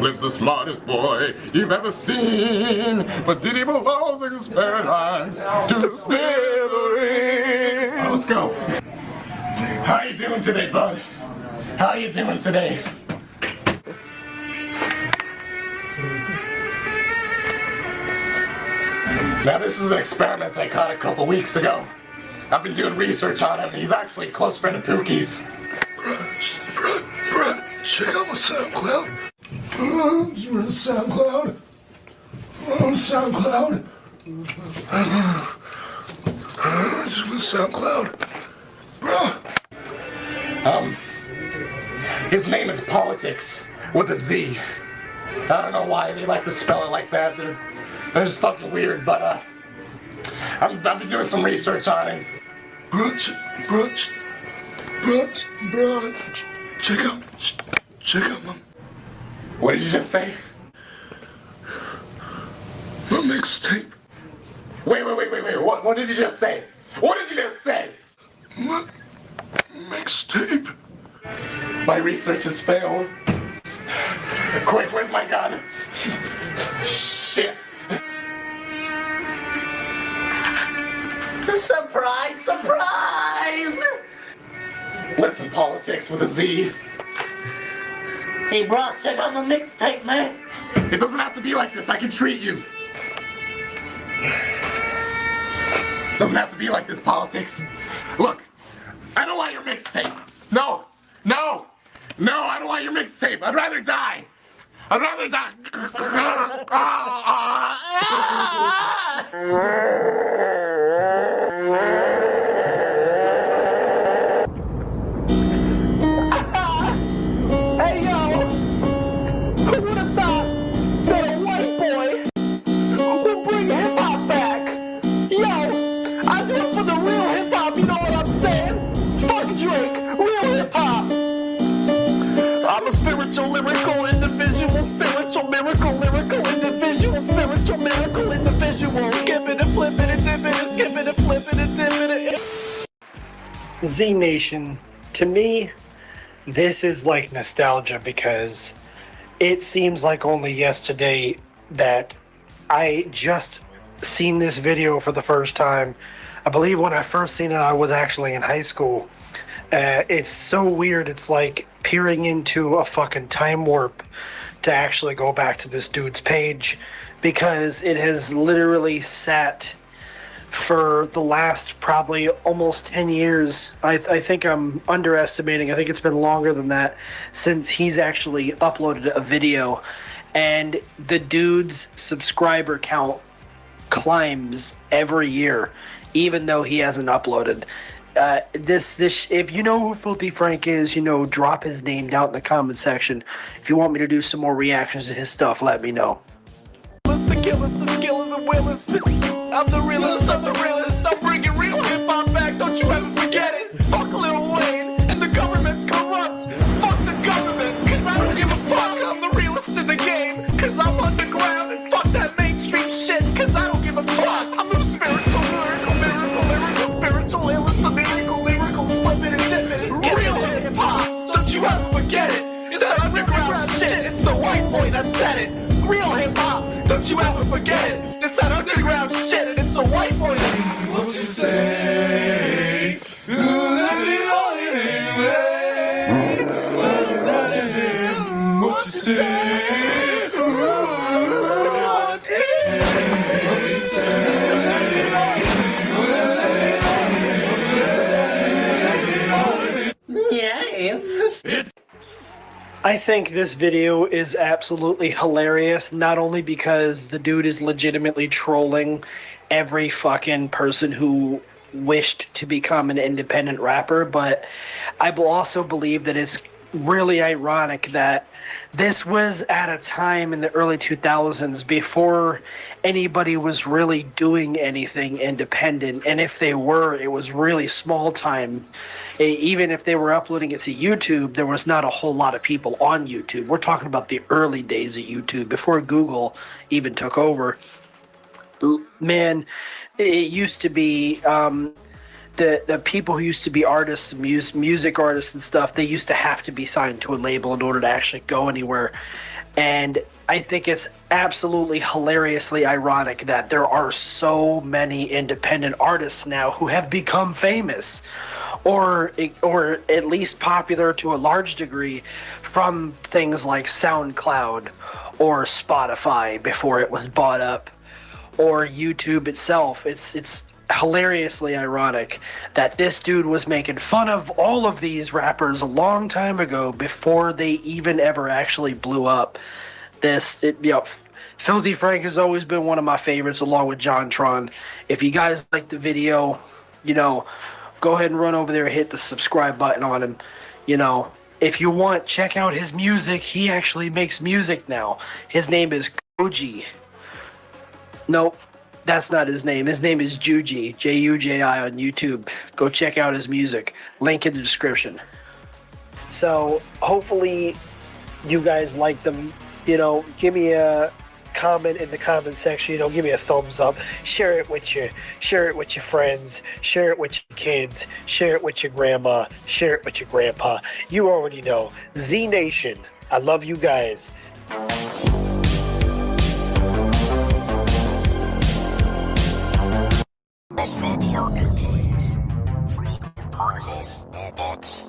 lives the smartest boy you've ever seen. But did he blow his experiments to smithereens? Oh, let's go. How you doing today, bud? How you doing today? Now, this is an experiment I caught a couple weeks ago. I've been doing research on him. He's actually a close friend of Pookie's. Bruh, check out my SoundCloud. Just with SoundCloud. SoundCloud. Just with SoundCloud. Bruh. His name is Politics with a Z. I don't know why they like to spell it like that. They're just fucking weird, but I've been doing some research on him. Bruh, check out my... What did you just say? My mixtape. Wait, what did you just say? What did you just say? My mixtape. My research has failed. Quick, where's my gun? Shit. Surprise, surprise! Listen, Politics with a Z. Hey, bro, check out my mixtape, man. It doesn't have to be like this. I can treat you. Doesn't have to be like this, Politics. Look, I don't want your mixtape. No, I don't want your mixtape. I'd rather die.
Hey yo, who would have thought that a white boy would bring hip hop back? Yo, I do it for the real hip hop, you know what I'm saying? Fuck Drake, real hip hop. I'm a spiritual, lyrical individual, spiritual miracle, lyrical individual, spiritual miracle individual. Skip it and flip it and dip it and skip it and flip it and dip it and...
Z Nation, to me, this is like nostalgia because it seems like only yesterday that I just seen this video for the first time. I believe when I first seen it, I was actually in high school. It's so weird. It's like peering into a fucking time warp to actually go back to this dude's page, because it has literally sat for the last probably almost 10 years. I think I'm underestimating. I think it's been longer than that since he's actually uploaded a video, and the dude's subscriber count climbs every year, even though he hasn't uploaded. This if you know who Filthy Frank is, drop his name down in the comment section. If you want me to do some more reactions to his stuff, let me know.
The killest, the skill of the realest. I'm the realest of the realest. I'm bringing real hip-hop back, don't you ever forget it. Fuck Lil Wayne, and the government's corrupt. Fuck the government, cause I don't give a fuck. I'm the realest in the game, cause I'm underground. And fuck that mainstream shit, cause I don't give a fuck. I'm the spiritual, lyrical, spiritual, illest, the lyrical, flippin' and dippin'. It's real hip-hop, don't you ever forget it. It's that underground shit, it's the white boy that said it. Real hip-hop, don't you ever forget it. It's that underground shit, and it's the white boy that... What you say? What you say?
I think this video is absolutely hilarious, not only because the dude is legitimately trolling every fucking person who wished to become an independent rapper, but I also believe that it's really ironic that this was at a time in the early 2000s before anybody was really doing anything independent, and if they were, it was really small time. Even if they were uploading it to YouTube, there was not a whole lot of people on YouTube. We're talking about the early days of YouTube, before Google even took over. Man, it used to be the people who used to be artists, music artists and stuff, they used to have to be signed to a label in order to actually go anywhere. And I think it's absolutely hilariously ironic that there are so many independent artists now who have become famous, or at least popular to a large degree, from things like SoundCloud or Spotify before it was bought up, or YouTube itself. It's hilariously ironic that this dude was making fun of all of these rappers a long time ago before they even ever actually blew up. Filthy Frank has always been one of my favorites, along with JonTron. If you guys like the video, go ahead and run over there and hit the subscribe button on him. If you want, check out his music. He actually makes music now. His name is Koji. Nope, that's not his name. His name is Juji, Juji on YouTube. Go check out his music. Link in the description. So hopefully you guys like them. Give me a comment in the comment section. Give me a thumbs up. Share it with your friends. Share it with your kids. Share it with your grandma. Share it with your grandpa. You already know. Z Nation, I love you guys.
This video contains frequent pauses, edits,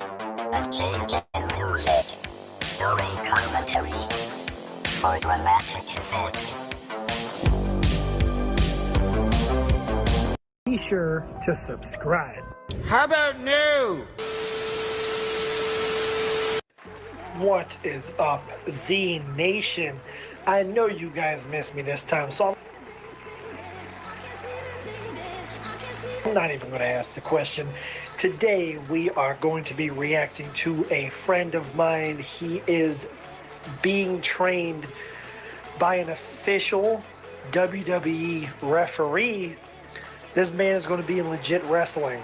and change in music during commentary for dramatic effect.
Be sure to subscribe.
How about new?
What is up, Z Nation? I know you guys missed me this time, so I'm not even going to ask the question. Today we are going to be reacting to a friend of mine. He is being trained by an official WWE referee. This man is going to be in legit wrestling.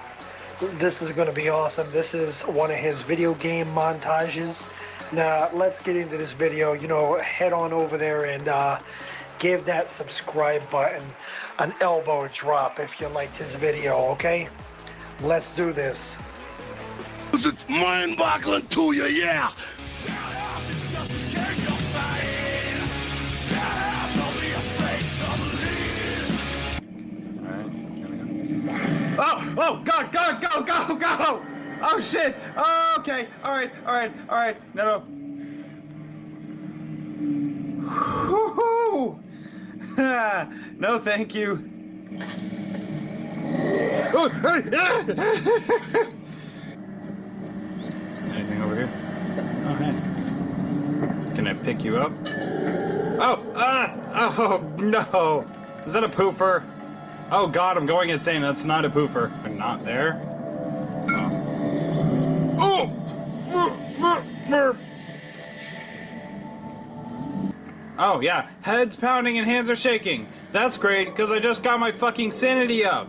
This is going to be awesome. This is one of his video game montages. Now let's get into this video. Head on over there and give that subscribe button an elbow drop if you liked his video, okay? Let's do this.
It's mind-boggling to you, yeah.
Oh, go!
Oh shit! Oh, okay. Alright. No. Woohoo! No, thank you. Anything over here? Okay. Can I pick you up? Oh no! Is that a poofer? Oh god, I'm going insane. That's not a poofer. Not there. Oh! Oh yeah, head's pounding and hands are shaking. That's great, because I just got my fucking sanity up.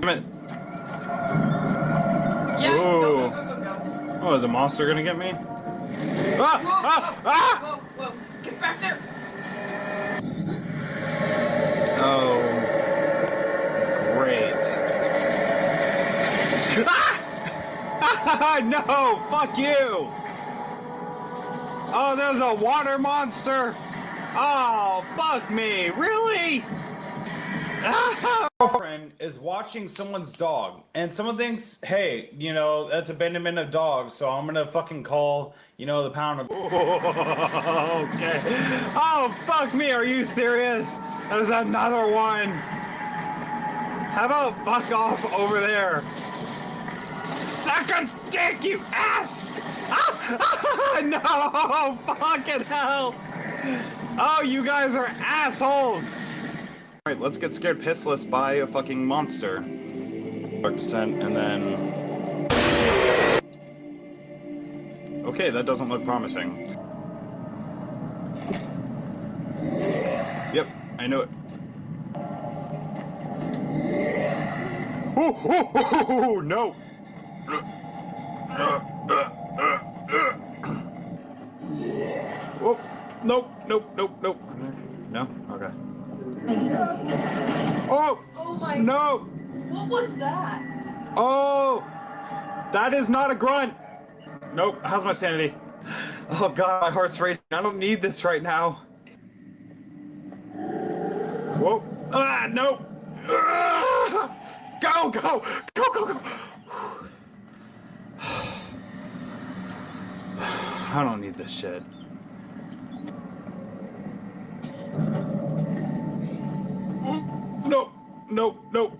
Damn it.
Yeah,
Ooh.
go.
Oh, is a monster gonna get me?
Whoa, get back there!
Oh, great. No, fuck you! Oh, there's a water monster! Oh, fuck me, really? My girlfriend is watching someone's dog, and someone thinks, hey, you know, that's abandonment of dogs, so I'm gonna fucking call, you know, the pound. Okay. Oh, fuck me, are you serious? There's another one. How about fuck off over there? Suck a dick, you ass! No, fucking hell! Oh, you guys are assholes! Alright, let's get scared pissless by a fucking monster. 5% and then... Okay, that doesn't look promising. Yep, I knew it. Oh, no! Oh, nope. No? Okay. Oh!
Oh my...
No!
What was that?
Oh! That is not a grunt! Nope, how's my sanity? Oh god, my heart's racing. I don't need this right now. Whoa. Ah, no! Ah! Go! I don't need this shit. Nope, not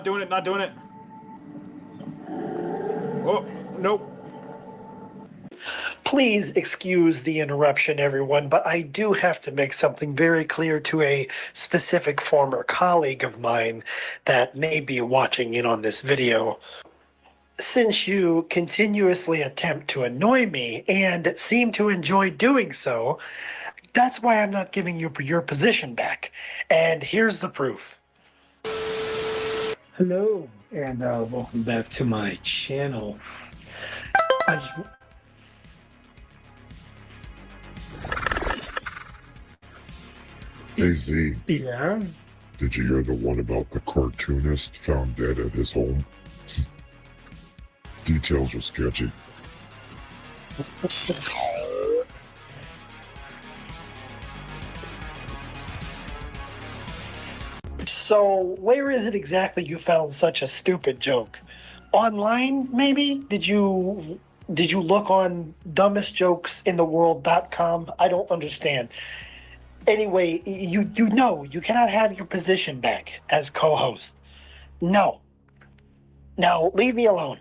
doing it. Oh, nope.
Please excuse the interruption, everyone, but I do have to make something very clear to a specific former colleague of mine that may be watching in on this video. Since you continuously attempt to annoy me and seem to enjoy doing so, that's why I'm not giving you your position back. And here's the proof. Hello, and welcome back to my channel.
Hey Z,
Yeah?
did you hear the one about the cartoonist found dead at his home? Details are sketchy.
So, where is it exactly you found such a stupid joke? Online, maybe? Did you look on dumbestjokesintheworld.com? I don't understand. Anyway, you know you cannot have your position back as co-host. No. Now, leave me alone.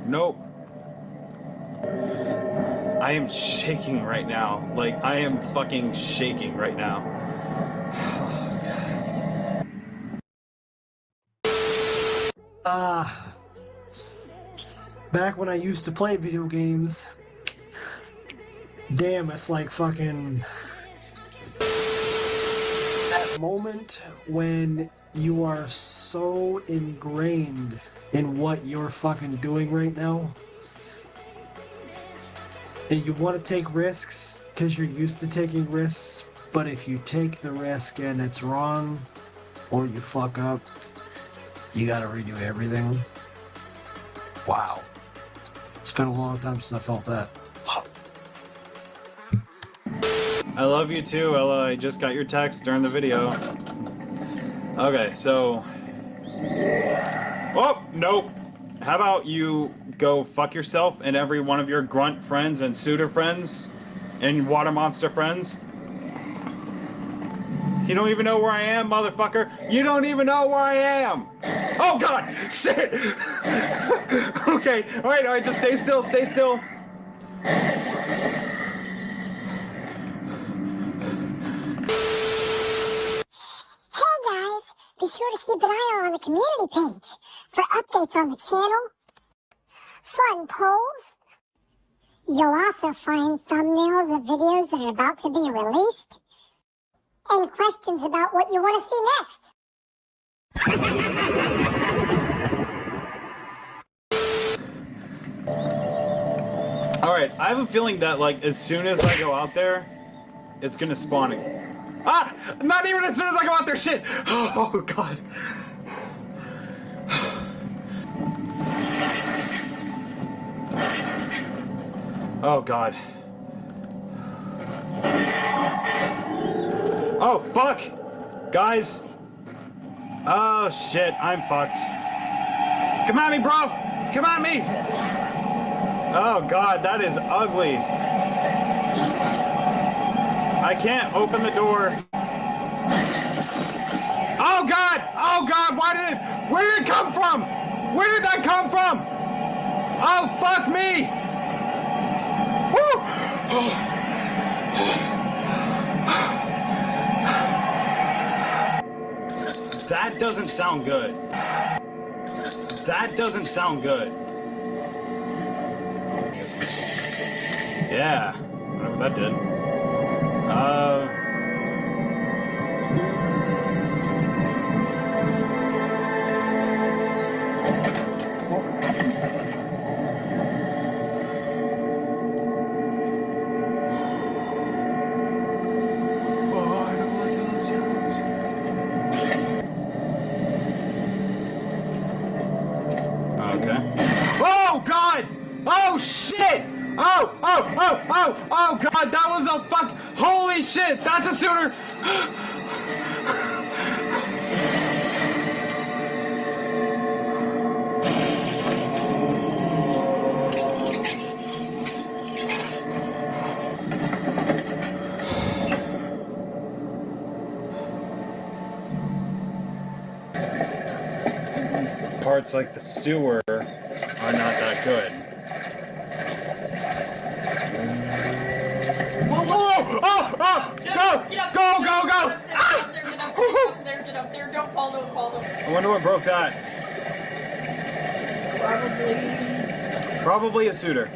Nope. I am shaking right now. Like, I am fucking shaking right now.
Back when I used to play video games, damn, it's like fucking that moment when you are so ingrained in what you're fucking doing right now, and you want to take risks because you're used to taking risks, but if you take the risk and it's wrong or you fuck up, you gotta redo everything. Wow. It's been a long time since I felt that.
I love you too, Ella. I just got your text during the video. Okay, so... Oh, nope. How about you go fuck yourself and every one of your grunt friends and suitor friends and water monster friends? You don't even know where I am, motherfucker. You don't even know where I am. Oh, God. Shit. Okay. All right. Just stay still. Stay still.
Hey guys, be sure to keep an eye on the community page for updates on the channel, fun polls. You'll also find thumbnails of videos that are about to be released, and questions about what you want to see next.
Alright, I have a feeling that, like, as soon as I go out there, it's gonna spawn again. Ah! Not even as soon as I go out there, shit! Oh, God. Oh, God. Oh, fuck! Guys! Oh, shit, I'm fucked. Come at me, bro! Come at me! Oh, God, that is ugly. I can't open the door. Oh, God! Oh, God, where did it come from? Where did that come from? Oh, fuck me! Woo! That doesn't sound good. That doesn't sound good. Yeah, whatever that did. Okay. Oh, God! Oh, shit! Oh, God, that was a fuck! Holy shit, that's a suitor! Parts like the sewer are not that good. Go!
Get up there, don't fall.
I wonder what broke that. Probably a suitor.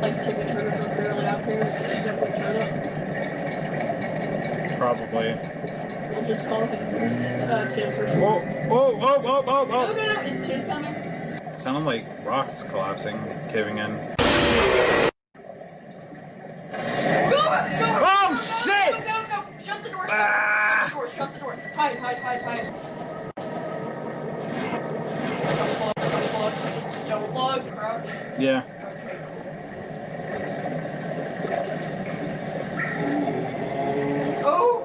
Like chicken triggers look really out there, it's just simply turn
Probably.
We'll just call him Tim for sure.
Oh!
No, is Tim coming?
Sounded like rocks collapsing, caving in.
Go!
Oh, shit!
Go! Shut the door, shut the door. Hide. Don't look, crouch.
Yeah.
Oh!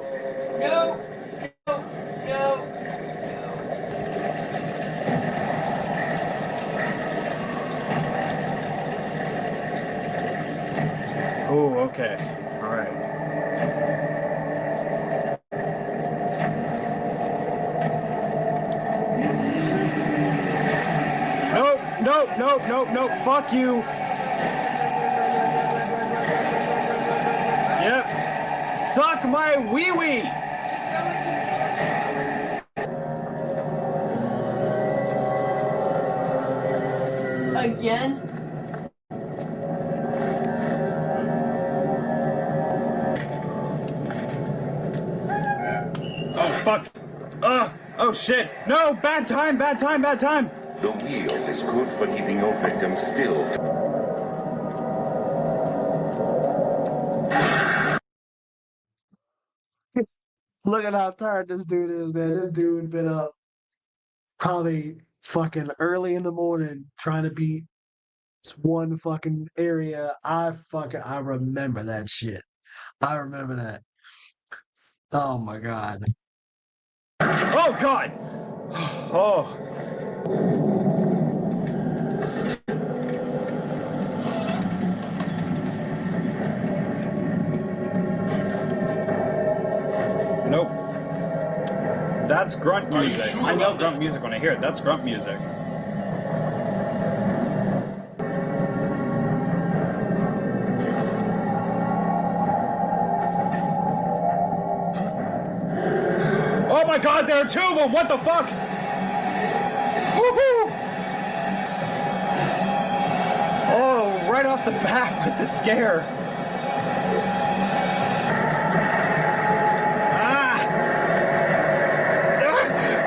No!
Oh, okay. Alright. Nope. Fuck you. Yep. Suck my wee-wee.
Again?
Oh, fuck. Oh, shit. No, bad time.
The wheel is good for keeping your victim still.
Look at how tired this dude is, man. This dude been up probably fucking early in the morning trying to beat this one fucking area. I remember that shit. I remember that. Oh my God.
Oh, God! Oh. Nope. That's grunt music. I know grunt music when I hear it. That's grunt music. Oh my God, there are two of them! What the fuck? Woohoo! Oh, right off the bat with the scare.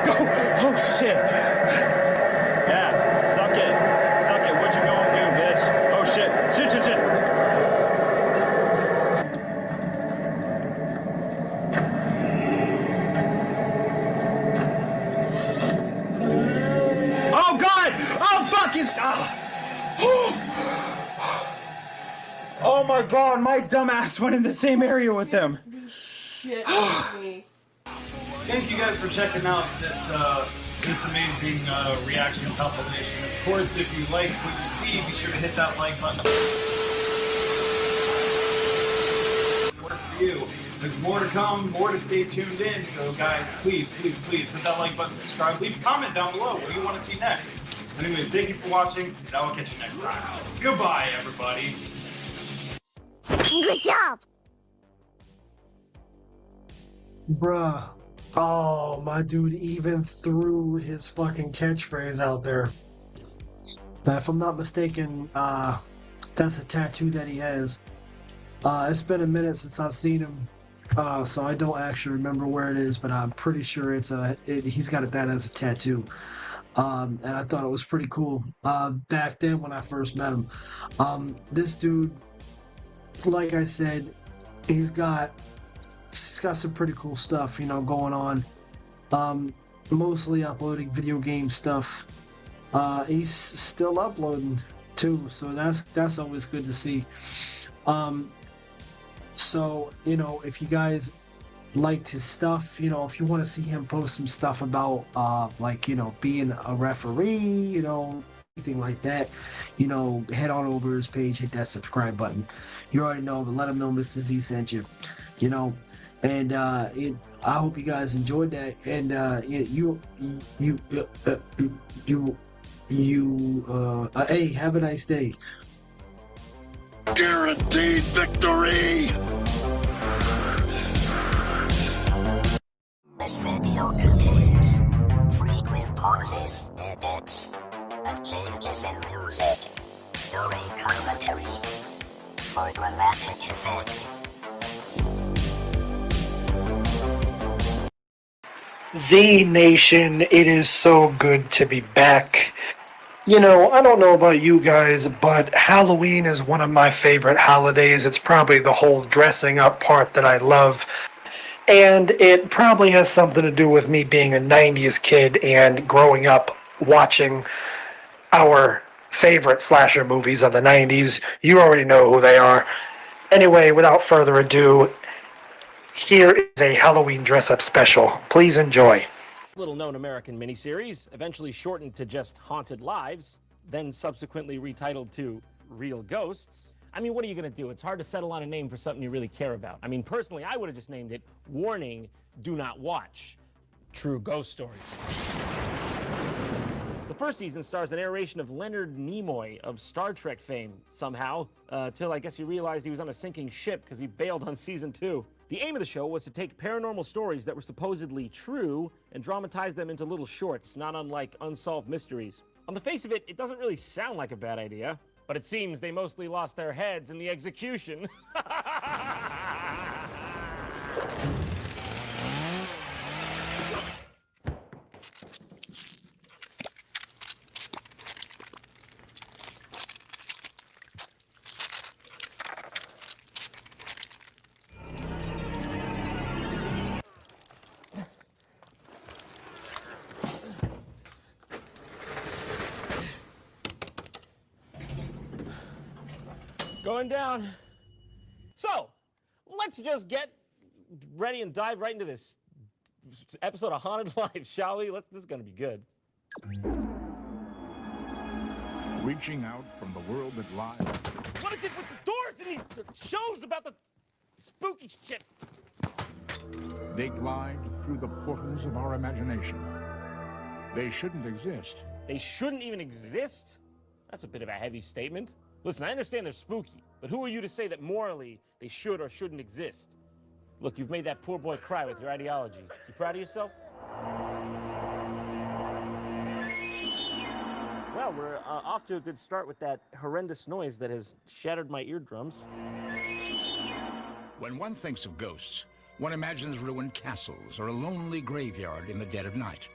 Go! Oh shit! Yeah, suck it. Suck it. What you gonna do, bitch? Oh shit. Shit, shit, shit. Oh god! Oh fuck! Oh my god, my dumbass went in the same area with him.
Shit out of me.
Thank you guys for checking out this amazing reaction compilation. Of course, if you like what you see, be sure to hit that like button. Work for you. There's more to come, more to stay tuned in. So guys, please, please, please hit that like button, subscribe, leave a comment down below what you want to see next. Anyways, thank you for watching, and I will catch you next time. Goodbye, everybody.
Good job.
Bruh. Oh, my dude even threw his fucking catchphrase out there. Now, if I'm not mistaken, that's a tattoo that he has. It's been a minute since I've seen him, so I don't actually remember where it is, but I'm pretty sure he's got that as a tattoo. And I thought it was pretty cool back then when I first met him. This dude, like I said, he's got some pretty cool stuff, going on. Mostly uploading video game stuff. He's still uploading too, so that's always good to see. So if you guys liked his stuff, if you want to see him post some stuff about being a referee, anything like that, head on over his page, hit that subscribe button. You already know, but let him know Mr. Z sent you. And I hope you guys enjoyed that. And hey, have a nice day.
Guaranteed victory!
This video contains frequent pauses, edits, and changes in music during commentary. For dramatic effect.
Z Nation, it is so good to be back. I don't know about you guys, but Halloween is one of my favorite holidays. It's probably the whole dressing up part that I love. And it probably has something to do with me being a 90s kid and growing up watching our favorite slasher movies of the 90s. You already know who they are. Anyway, without further ado, here is a Halloween dress-up special. Please enjoy.
Little-known American miniseries, eventually shortened to just Haunted Lives, then subsequently retitled to Real Ghosts. I mean, what are you going to do? It's hard to settle on a name for something you really care about. I mean, personally, I would have just named it Warning, Do Not Watch. True Ghost Stories. The first season stars an narration of Leonard Nimoy of Star Trek fame, somehow, till I guess he realized he was on a sinking ship because he bailed on season 2. The aim of the show was to take paranormal stories that were supposedly true and dramatize them into little shorts, not unlike Unsolved Mysteries. On the face of it, it doesn't really sound like a bad idea, but it seems they mostly lost their heads in the execution. Going down. So, let's just get ready and dive right into this episode of Haunted Lives, shall we? This is going to be good.
Reaching out from the world that lies.
What is it with the doors in these shows about the spooky shit?
They glide through the portals of our imagination. They shouldn't exist.
They shouldn't even exist? That's a bit of a heavy statement. Listen, I understand they're spooky, but who are you to say that morally they should or shouldn't exist? Look, you've made that poor boy cry with your ideology. You proud of yourself? Well, we're off to a good start with that horrendous noise that has shattered my eardrums.
When one thinks of ghosts, one imagines ruined castles or a lonely graveyard in the dead of night.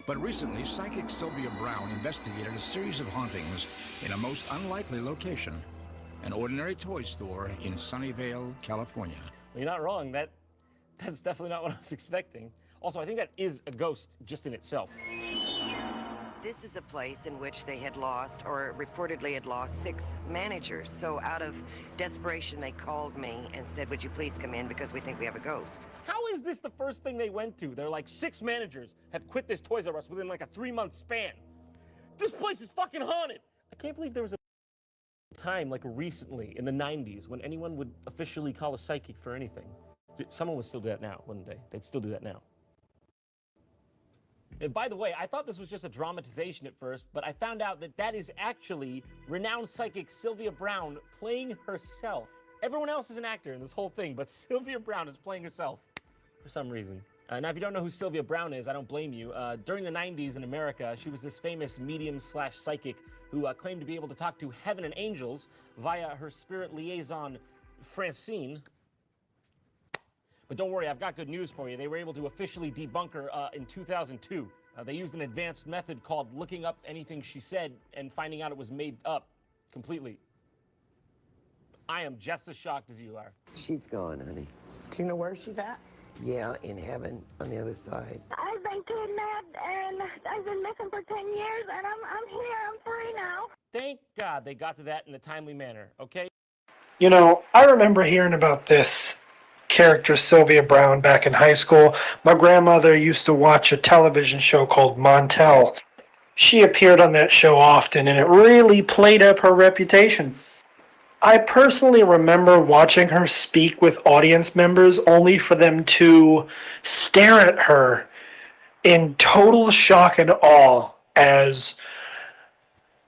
But recently, psychic Sylvia Brown investigated a series of hauntings in a most unlikely location, an ordinary toy store in Sunnyvale, California.
Well, you're not wrong. That's definitely not what I was expecting. Also, I think that is a ghost just in itself.
This is a place in which they had lost, or reportedly had lost, 6 managers. So out of desperation, they called me and said, would you please come in because we think we have a ghost.
How is this the first thing they went to? They're like, 6 managers have quit this Toys R Us within like a 3-month span. This place is fucking haunted. I can't believe there was a time like recently in the 90s when anyone would officially call a psychic for anything. Someone would still do that now, wouldn't they? They'd still do that now. And by the way, I thought this was just a dramatization at first, but I found out that that is actually renowned psychic Sylvia Brown playing herself. Everyone else is an actor in this whole thing, but Sylvia Brown is playing herself for some reason. Now, if you don't know who Sylvia Brown is, I don't blame you. During the 90s in America, she was this famous medium/psychic who claimed to be able to talk to heaven and angels via her spirit liaison, Francine. But don't worry, I've got good news for you. They were able to officially debunk her in 2002. They used an advanced method called looking up anything she said and finding out it was made up completely. I am just as shocked as you are.
She's gone, honey.
Do you know where she's at?
Yeah, in heaven, on the other side.
I've been kidnapped and I've been missing for 10 years and I'm here, I'm free now.
Thank God they got to that in a timely manner, okay?
You know, I remember hearing about this character Sylvia Brown back in high school. My grandmother used to watch a television show called Montel. She appeared on that show often, and it really played up her reputation. I personally remember watching her speak with audience members only for them to stare at her in total shock and awe as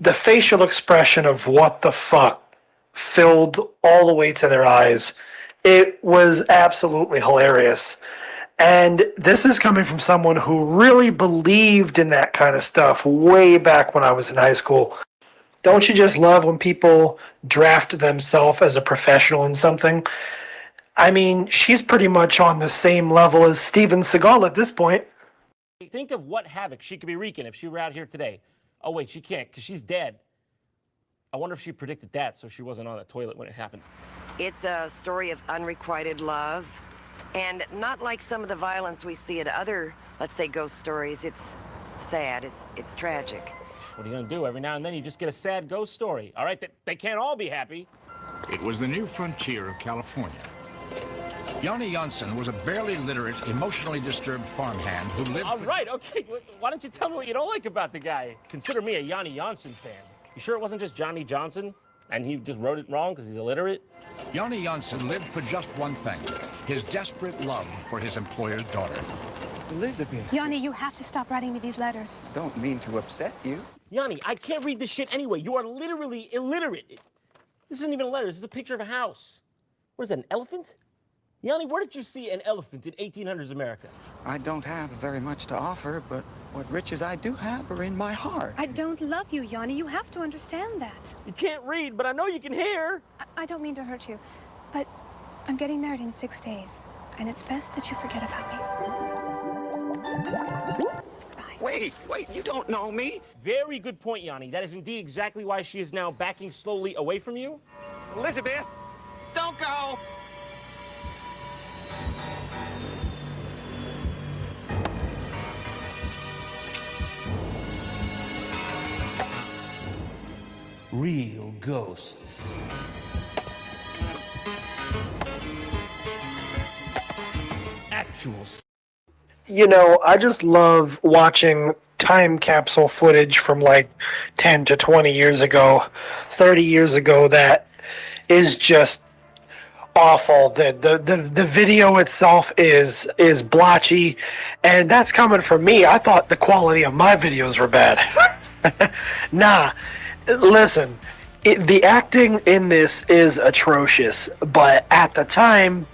the facial expression of what the fuck filled all the way to their eyes. It was absolutely hilarious. And this is coming from someone who really believed in that kind of stuff way back when I was in high school. Don't you just love when people draft themselves as a professional in something? I mean, she's pretty much on the same level as Steven Seagal at this point.
Think of what havoc she could be wreaking if she were out here today. Oh, wait, she can't, because she's dead. I wonder if she predicted that so she wasn't on the toilet when it happened.
It's a story of unrequited love, and not like some of the violence we see at other, let's say, ghost stories. It's sad, it's tragic.
What are you gonna do? Every now and then you just get a sad ghost story. All right, they can't all be happy.
It was the new frontier of California. Yanni Janssen was a barely literate, emotionally disturbed farmhand who lived...
All right, okay, why don't you tell me what you don't like about the guy? Consider me a Yanni Janssen fan. You sure it wasn't just Johnny Johnson? And he just wrote it wrong because he's illiterate?
Yanni Janssen lived for just one thing, his desperate love for his employer's daughter.
Elizabeth.
Yanni, you have to stop writing me these letters.
Don't mean to upset you.
Yanni, I can't read this shit anyway. You are literally illiterate. This isn't even a letter. This is a picture of a house. What is that, an elephant? Yanni, where did you see an elephant in 1800s America?
I don't have very much to offer, but what riches I do have are in my heart.
I don't love you, Yanni. You have to understand that.
You can't read, but I know you can hear.
I don't mean to hurt you, but I'm getting married in 6 days, and it's best that you forget about me.
Wait, you don't know me.
Very good point, Yanni. That is indeed exactly why she is now backing slowly away from you.
Elizabeth, don't go.
Real ghosts. Actual.
You know, I just love watching time capsule footage from like 10 to 20 years ago, 30 years ago that is just awful. The video itself is blotchy, and that's coming from me. I thought the quality of my videos were bad. Nah, listen, the acting in this is atrocious, but at the time,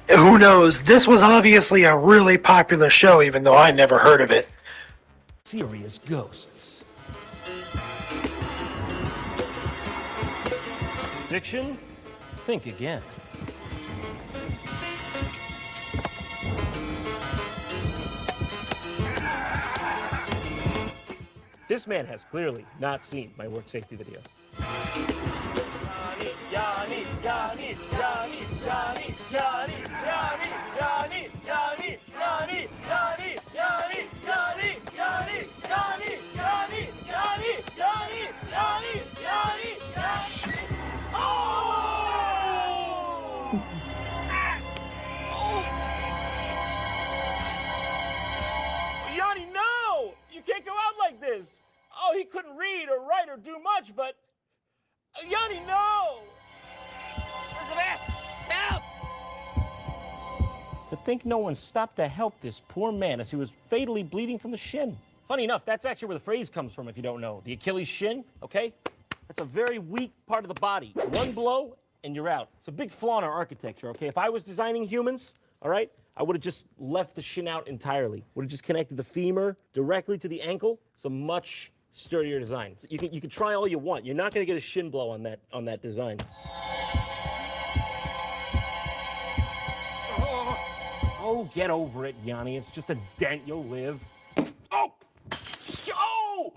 who knows? This was obviously a really popular show, even though I never heard of it.
Serious ghosts. Fiction? Think again. This man has clearly not seen my work safety video. Yanni, no! You can't go out like this! Oh, he couldn't read or write or do much, but... Yanni, no! Elizabeth, help! To think no one stopped to help this poor man as he was fatally bleeding from the shin. Funny enough, that's actually where the phrase comes from, if you don't know. The Achilles shin, okay? That's a very weak part of the body. One blow, and you're out. It's a big flaw in our architecture, okay? If I was designing humans, all right, I would have just left the shin out entirely. Would have just connected the femur directly to the ankle. It's a much sturdier design. So you can try all you want. You're not going to get a shin blow on that design. Oh, get over it, Yanni. It's just a dent. You'll live. Oh! Oh!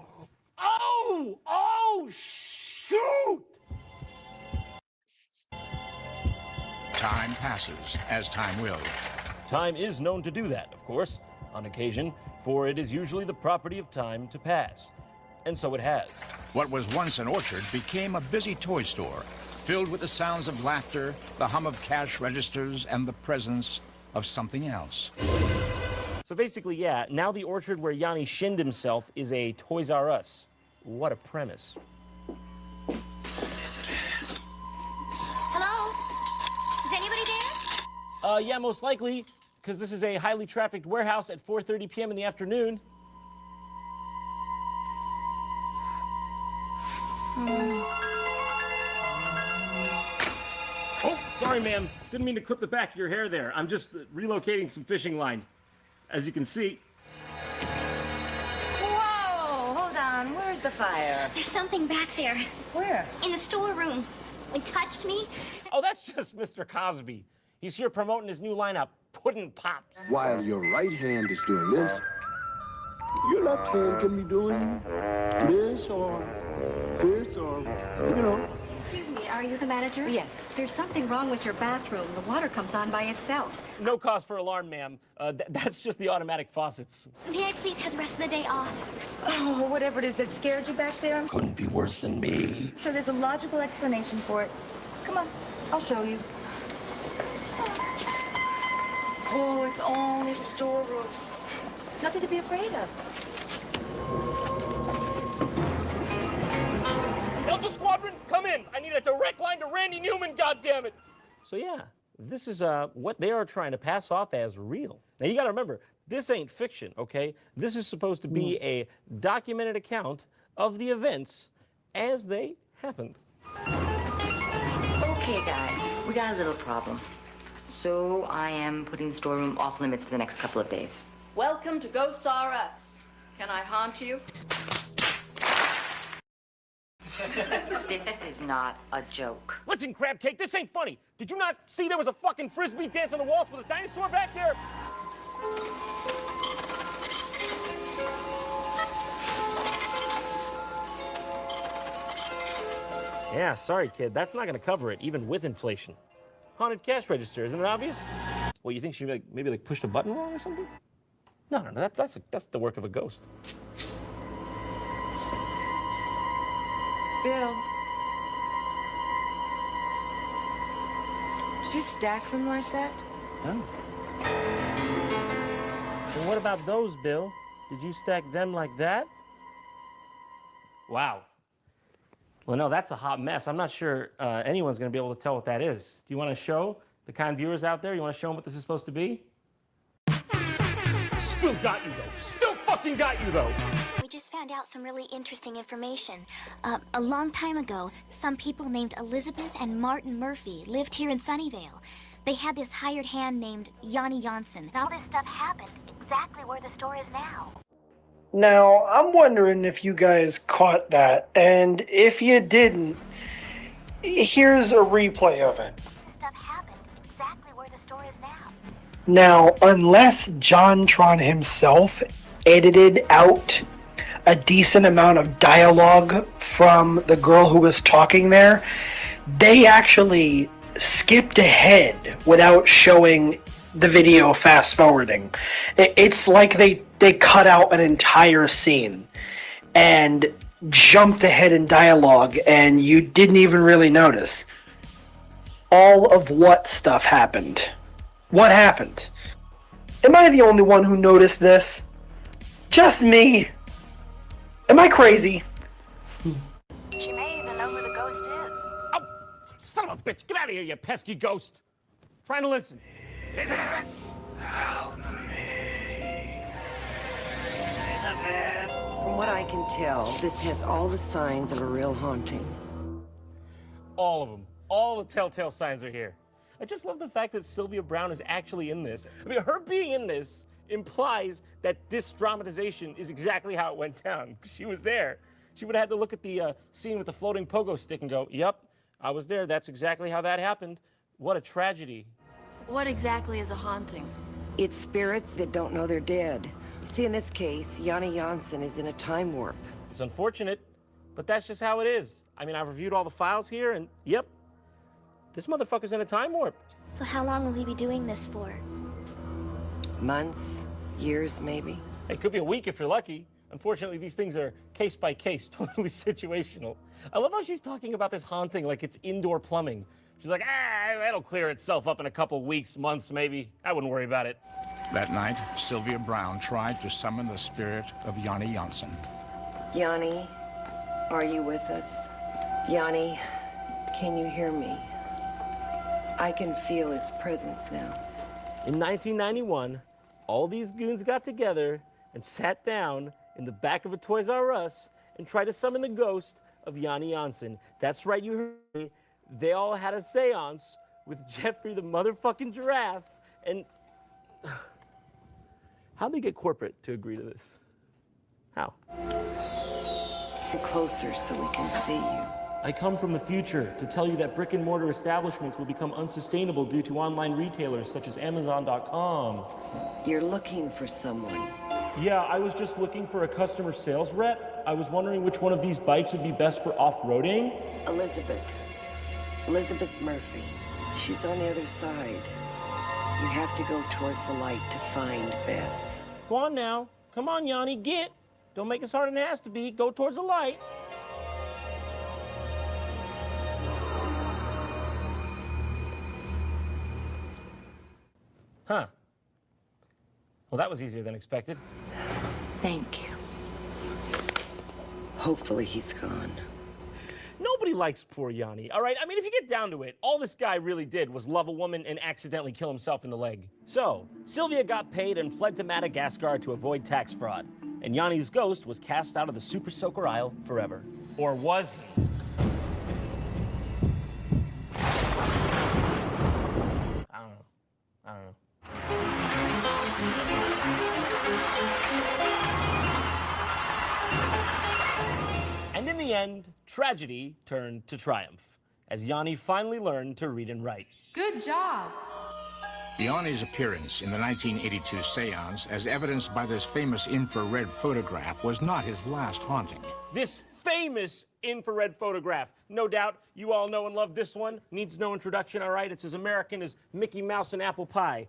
Oh! Oh! Shoot!
Time passes, as time will.
Time is known to do that, of course, on occasion, for it is usually the property of time to pass. And so it has.
What was once an orchard became a busy toy store, filled with the sounds of laughter, the hum of cash registers, and the presence of something else.
So basically, yeah, now the orchard where Yanni shinned himself is a Toys R Us. What a premise.
Hello? Is anybody there?
Yeah, most likely, because this is a highly trafficked warehouse at 4:30 p.m. in the afternoon. Oh, sorry, ma'am. Didn't mean to clip the back of your hair there. I'm just relocating some fishing line. As you can see.
Whoa, hold on. Where's the fire?
There's something back there.
Where?
In the storeroom. It touched me.
Oh, that's just Mr. Cosby. He's here promoting his new lineup, Puddin' Pops.
While your right hand is doing this, your left hand can be doing this or, you know.
Excuse me, are you the manager?
Yes.
There's something wrong with your bathroom. The water comes on by itself.
No cause for alarm, ma'am. That's just the automatic faucets.
May I please have the rest of the day off?
Oh, whatever it is that scared you back there, I'm
Couldn't be worse than me.
sure there's a logical explanation for it. Come on, I'll show you. Oh, it's only the storeroom. Nothing to be afraid of.
Delta Squadron, come in. I need a direct line to Randy Newman, goddammit. So yeah, this is what they are trying to pass off as real. Now you gotta remember, this ain't fiction, okay? This is supposed to be a documented account of the events as they happened.
Okay, guys, we got a little problem. So I am putting the storeroom off limits for the next couple of days.
Welcome to Ghosts R Us. Can I haunt you?
This is not a joke.
Listen, Crab Cake, this ain't funny. Did you not see there was a fucking frisbee dance on the waltz with a dinosaur back there? Yeah, sorry, kid. That's not gonna cover it, even with inflation. Haunted cash register, isn't it obvious? Well, you think she maybe pushed a button wrong or something? No, that's the work of a ghost.
Bill. Did you stack them like that?
No. Well, what about those, Bill? Did you stack them like that? Wow. Well, no, that's a hot mess. I'm not sure anyone's going to be able to tell what that is. Do you want to show the kind viewers out there? You want to show them what this is supposed to be? Still got you, though. Still fucking got you, though.
We just found out some really interesting information. A long time ago, some people named Elizabeth and Martin Murphy lived here in Sunnyvale. They had this hired hand named Yanni Janssen. All this stuff happened exactly where the store is now.
Now, I'm wondering if you guys caught that, and if you didn't, here's a replay of it.
Stuff happened exactly where the store is now.
Now, unless JonTron himself edited out a decent amount of dialogue from the girl who was talking there, they actually skipped ahead without showing the video fast forwarding. It's like they cut out an entire scene and jumped ahead in dialogue and you didn't even really notice. All of what stuff happened? What happened? Am I the only one who noticed this? Just me? Am I crazy?
She may even know who the ghost is.
Oh, son of a bitch, get out of here, you pesky ghost. Trying to listen.
From what I can tell, this has all the signs of a real haunting.
All of them. All the telltale signs are here. I just love the fact that Sylvia Browne is actually in this. I mean, her being in this implies that this dramatization is exactly how it went down. She was there. She would have had to look at the scene with the floating pogo stick and go, yep, I was there. That's exactly how that happened. What a tragedy.
What exactly is a haunting?
It's spirits that don't know they're dead. See, in this case, Yanni Janssen is in a time warp.
It's unfortunate, but that's just how it is. I mean, I've reviewed all the files here, and yep, this motherfucker's in a time warp.
So how long will he be doing this for?
Months, years, maybe.
It could be a week if you're lucky. Unfortunately, these things are case by case, totally situational. I love how she's talking about this haunting like it's indoor plumbing. She's like, it'll clear itself up in a couple weeks, months, maybe. I wouldn't worry about it.
That night, Sylvia Browne tried to summon the spirit of Yanni Janssen.
Yanni, are you with us? Yanni, can you hear me? I can feel his presence now.
In 1991, all these goons got together and sat down in the back of a Toys R Us and tried to summon the ghost of Yanni Janssen. That's right, you heard me. They all had a seance with Jeffrey the motherfucking giraffe, and how'd they get corporate to agree to this? How?
Get closer so we can see you.
I come from the future to tell you that brick and mortar establishments will become unsustainable due to online retailers such as Amazon.com.
You're looking for someone.
Yeah, I was just looking for a customer sales rep. I was wondering which one of these bikes would be best for off-roading.
Elizabeth Murphy. She's on the other side. You have to go towards the light to find Beth.
Go on now. Come on, Yanni, get. Don't make it harder than it has to be. Go towards the light. Huh. Well, that was easier than expected.
Thank you. Hopefully he's gone.
Nobody likes poor Yanni, all right? I mean, if you get down to it, all this guy really did was love a woman and accidentally kill himself in the leg. So, Sylvia got paid and fled to Madagascar to avoid tax fraud. And Yanni's ghost was cast out of the Super Soaker aisle forever. Or was he? I don't know. And in the end, tragedy turned to triumph, as Yanni finally learned to read and write.
Good job.
Yanni's appearance in the 1982 seance, as evidenced by this famous infrared photograph, was not his last haunting.
This famous infrared photograph. No doubt you all know and love this one. Needs no introduction, all right? It's as American as Mickey Mouse and apple pie.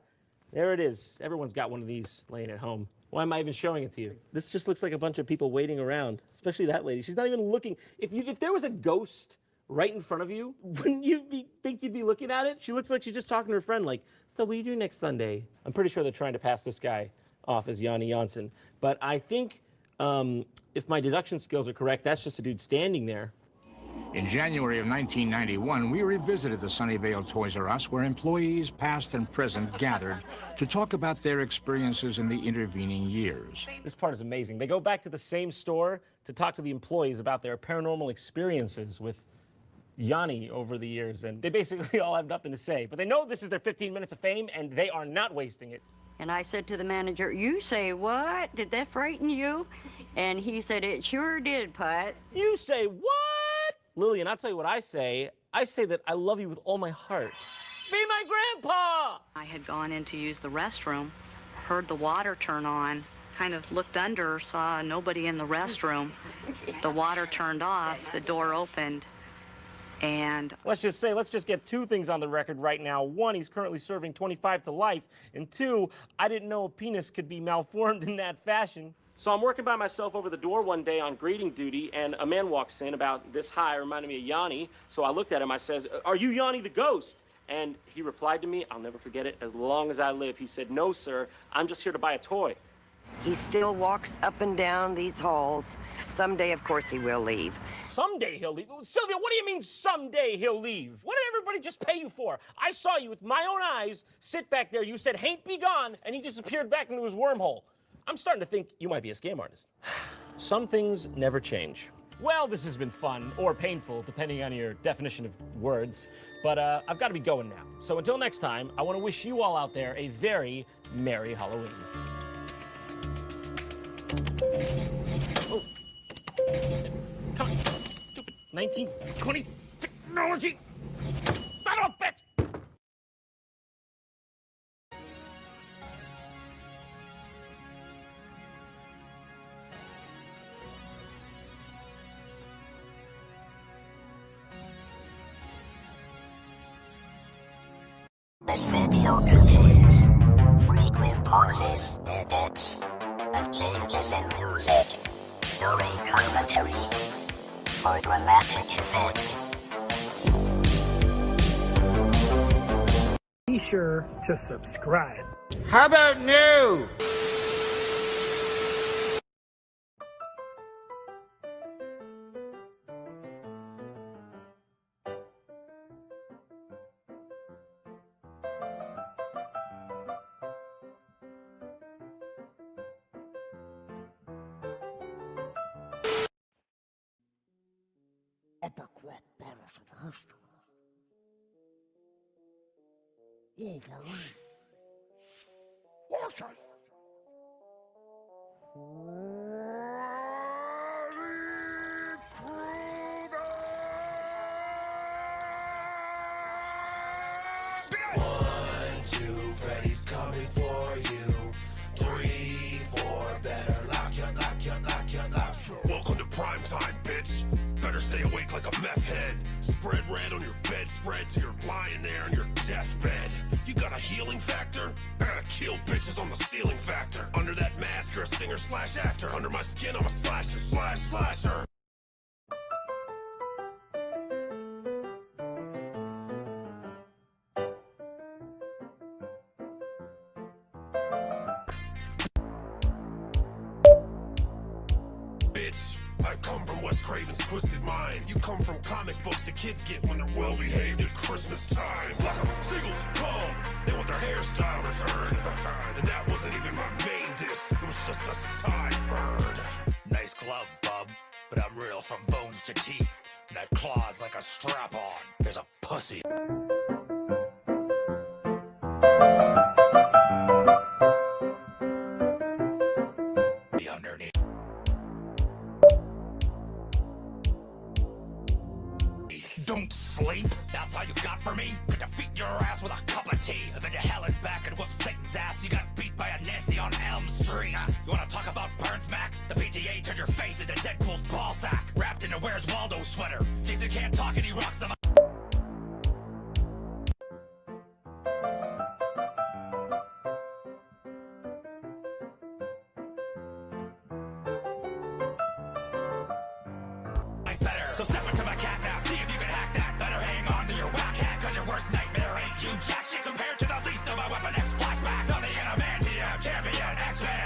There it is. Everyone's got one of these laying at home. Why am I even showing it to you? This just looks like a bunch of people waiting around, especially that lady. She's not even looking. If there was a ghost right in front of you, wouldn't you think you'd be looking at it? She looks like she's just talking to her friend like, so what do you do next Sunday? I'm pretty sure they're trying to pass this guy off as Yanni Janssen. But I think if my deduction skills are correct, that's just a dude standing there.
In January of 1991, we revisited the Sunnyvale Toys R Us, where employees past and present gathered to talk about their experiences in the intervening years.
This part is amazing. They go back to the same store to talk to the employees about their paranormal experiences with Yanni over the years, and they basically all have nothing to say. But they know this is their 15 minutes of fame, and they are not wasting it.
And I said to the manager, "You say what? Did that frighten you?" And he said, "It sure did, Pat."
You say what? Lillian, I'll tell you what I say. I say that I love you with all my heart. Be my grandpa!
I had gone in to use the restroom, heard the water turn on, kind of looked under, saw nobody in the restroom. The water turned off, the door opened, and...
Let's just get two things on the record right now. One, he's currently serving 25 to life, and two, I didn't know a penis could be malformed in that fashion. So I'm working by myself over the door one day on greeting duty, and a man walks in about this high, reminded me of Yanni. So I looked at him, I says, "Are you Yanni the ghost?" And he replied to me, I'll never forget it, as long as I live. He said, "No, sir, I'm just here to buy a toy."
He still walks up and down these halls. Someday, of course, he will leave.
Someday he'll leave? Sylvia, what do you mean someday he'll leave? What did everybody just pay you for? I saw you with my own eyes sit back there. You said, "Hain't be gone," and he disappeared back into his wormhole. I'm starting to think you might be a scam artist. Some things never change. Well, this has been fun, or painful, depending on your definition of words. But I've got to be going now. So until next time, I want to wish you all out there a very Merry Halloween. Oh. Come on, stupid 1920s technology. Son of a bitch!
This video contains frequent pauses, edits, and changes in music during commentary for dramatic effect.
Be sure to subscribe.
How about new?
Upper crop bottles of history. Wolverine. Watch it.
One, two, Freddy's coming for you. 3, 4, better lock your. Welcome to prime time, bitch. Better stay awake like a meth head. Spread red on your bedspread till you're lying there on your deathbed. You got a healing factor? I gotta kill bitches on the ceiling factor. Under that mask, you're a singer/actor. Under my skin, I'm a slasher. I come from Wes Craven's twisted mind. You come from comic books the kids get when they're well behaved at Christmas time. Like a Seagulls called, they want their hairstyle returned. And that wasn't even my main diss, it was just a sideburn.
Nice glove, bub, but I'm real from bones to teeth. That claw's like a strap-on. There's a pussy. Underneath. Don't sleep? That's all you got for me? Could defeat your ass with a cup of tea. I've been to hell and back and whooped Satan's ass. You got beat by a Nancy on Elm Street. You wanna talk about burns, Mac? The PTA turned your face into Deadpool's ball sack. Wrapped in a Where's Waldo sweater. Jason can't talk and he rocks the So step into my cat now, see if you can hack that. Better hang on to your whack hat, cause your worst nightmare ain't you jack shit compared to the least of my Weapon X flashbacks. Something in a man, GM, champion, X-Men.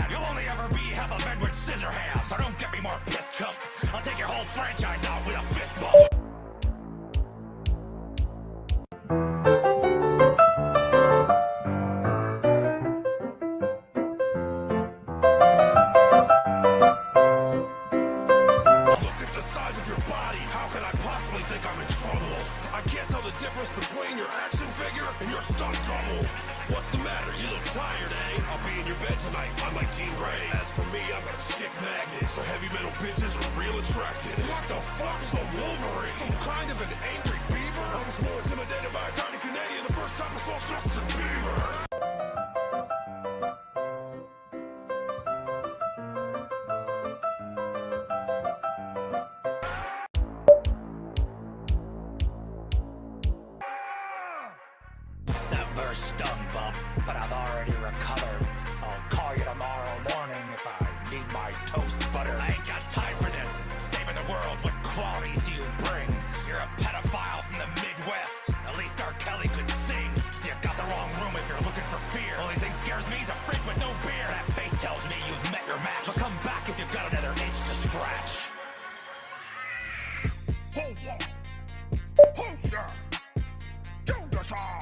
whole franchise out with a fist bump. Look at the size of your body. How can I possibly think I'm in trouble? I can't tell the difference between your action figure and your stunt double. What's the matter? You look tired, eh? I'll be in your bed tonight. I'm like Jean Grey. As for me, I'm a chick magnet. So heavy metal bitches are real attracted. What the fuck's a Wolverine? Some kind of an angry beaver? I was more intimidated by a tiny Canadian the first time I saw Justin Bieber. That verse stung, bub, but I've already recovered. I'll call you tomorrow morning if I need my toast butter. I ain't got time for this. Saving the world, what qualities do you bring? You're a pedophile from the Midwest. At least R. Kelly could sing. So you've got the wrong room if you're looking for fear. Only thing scares me is a fridge with no beer. That face tells me you've met your match. So come back if you've got another itch to scratch. Hold on. Hold on. Don't decide.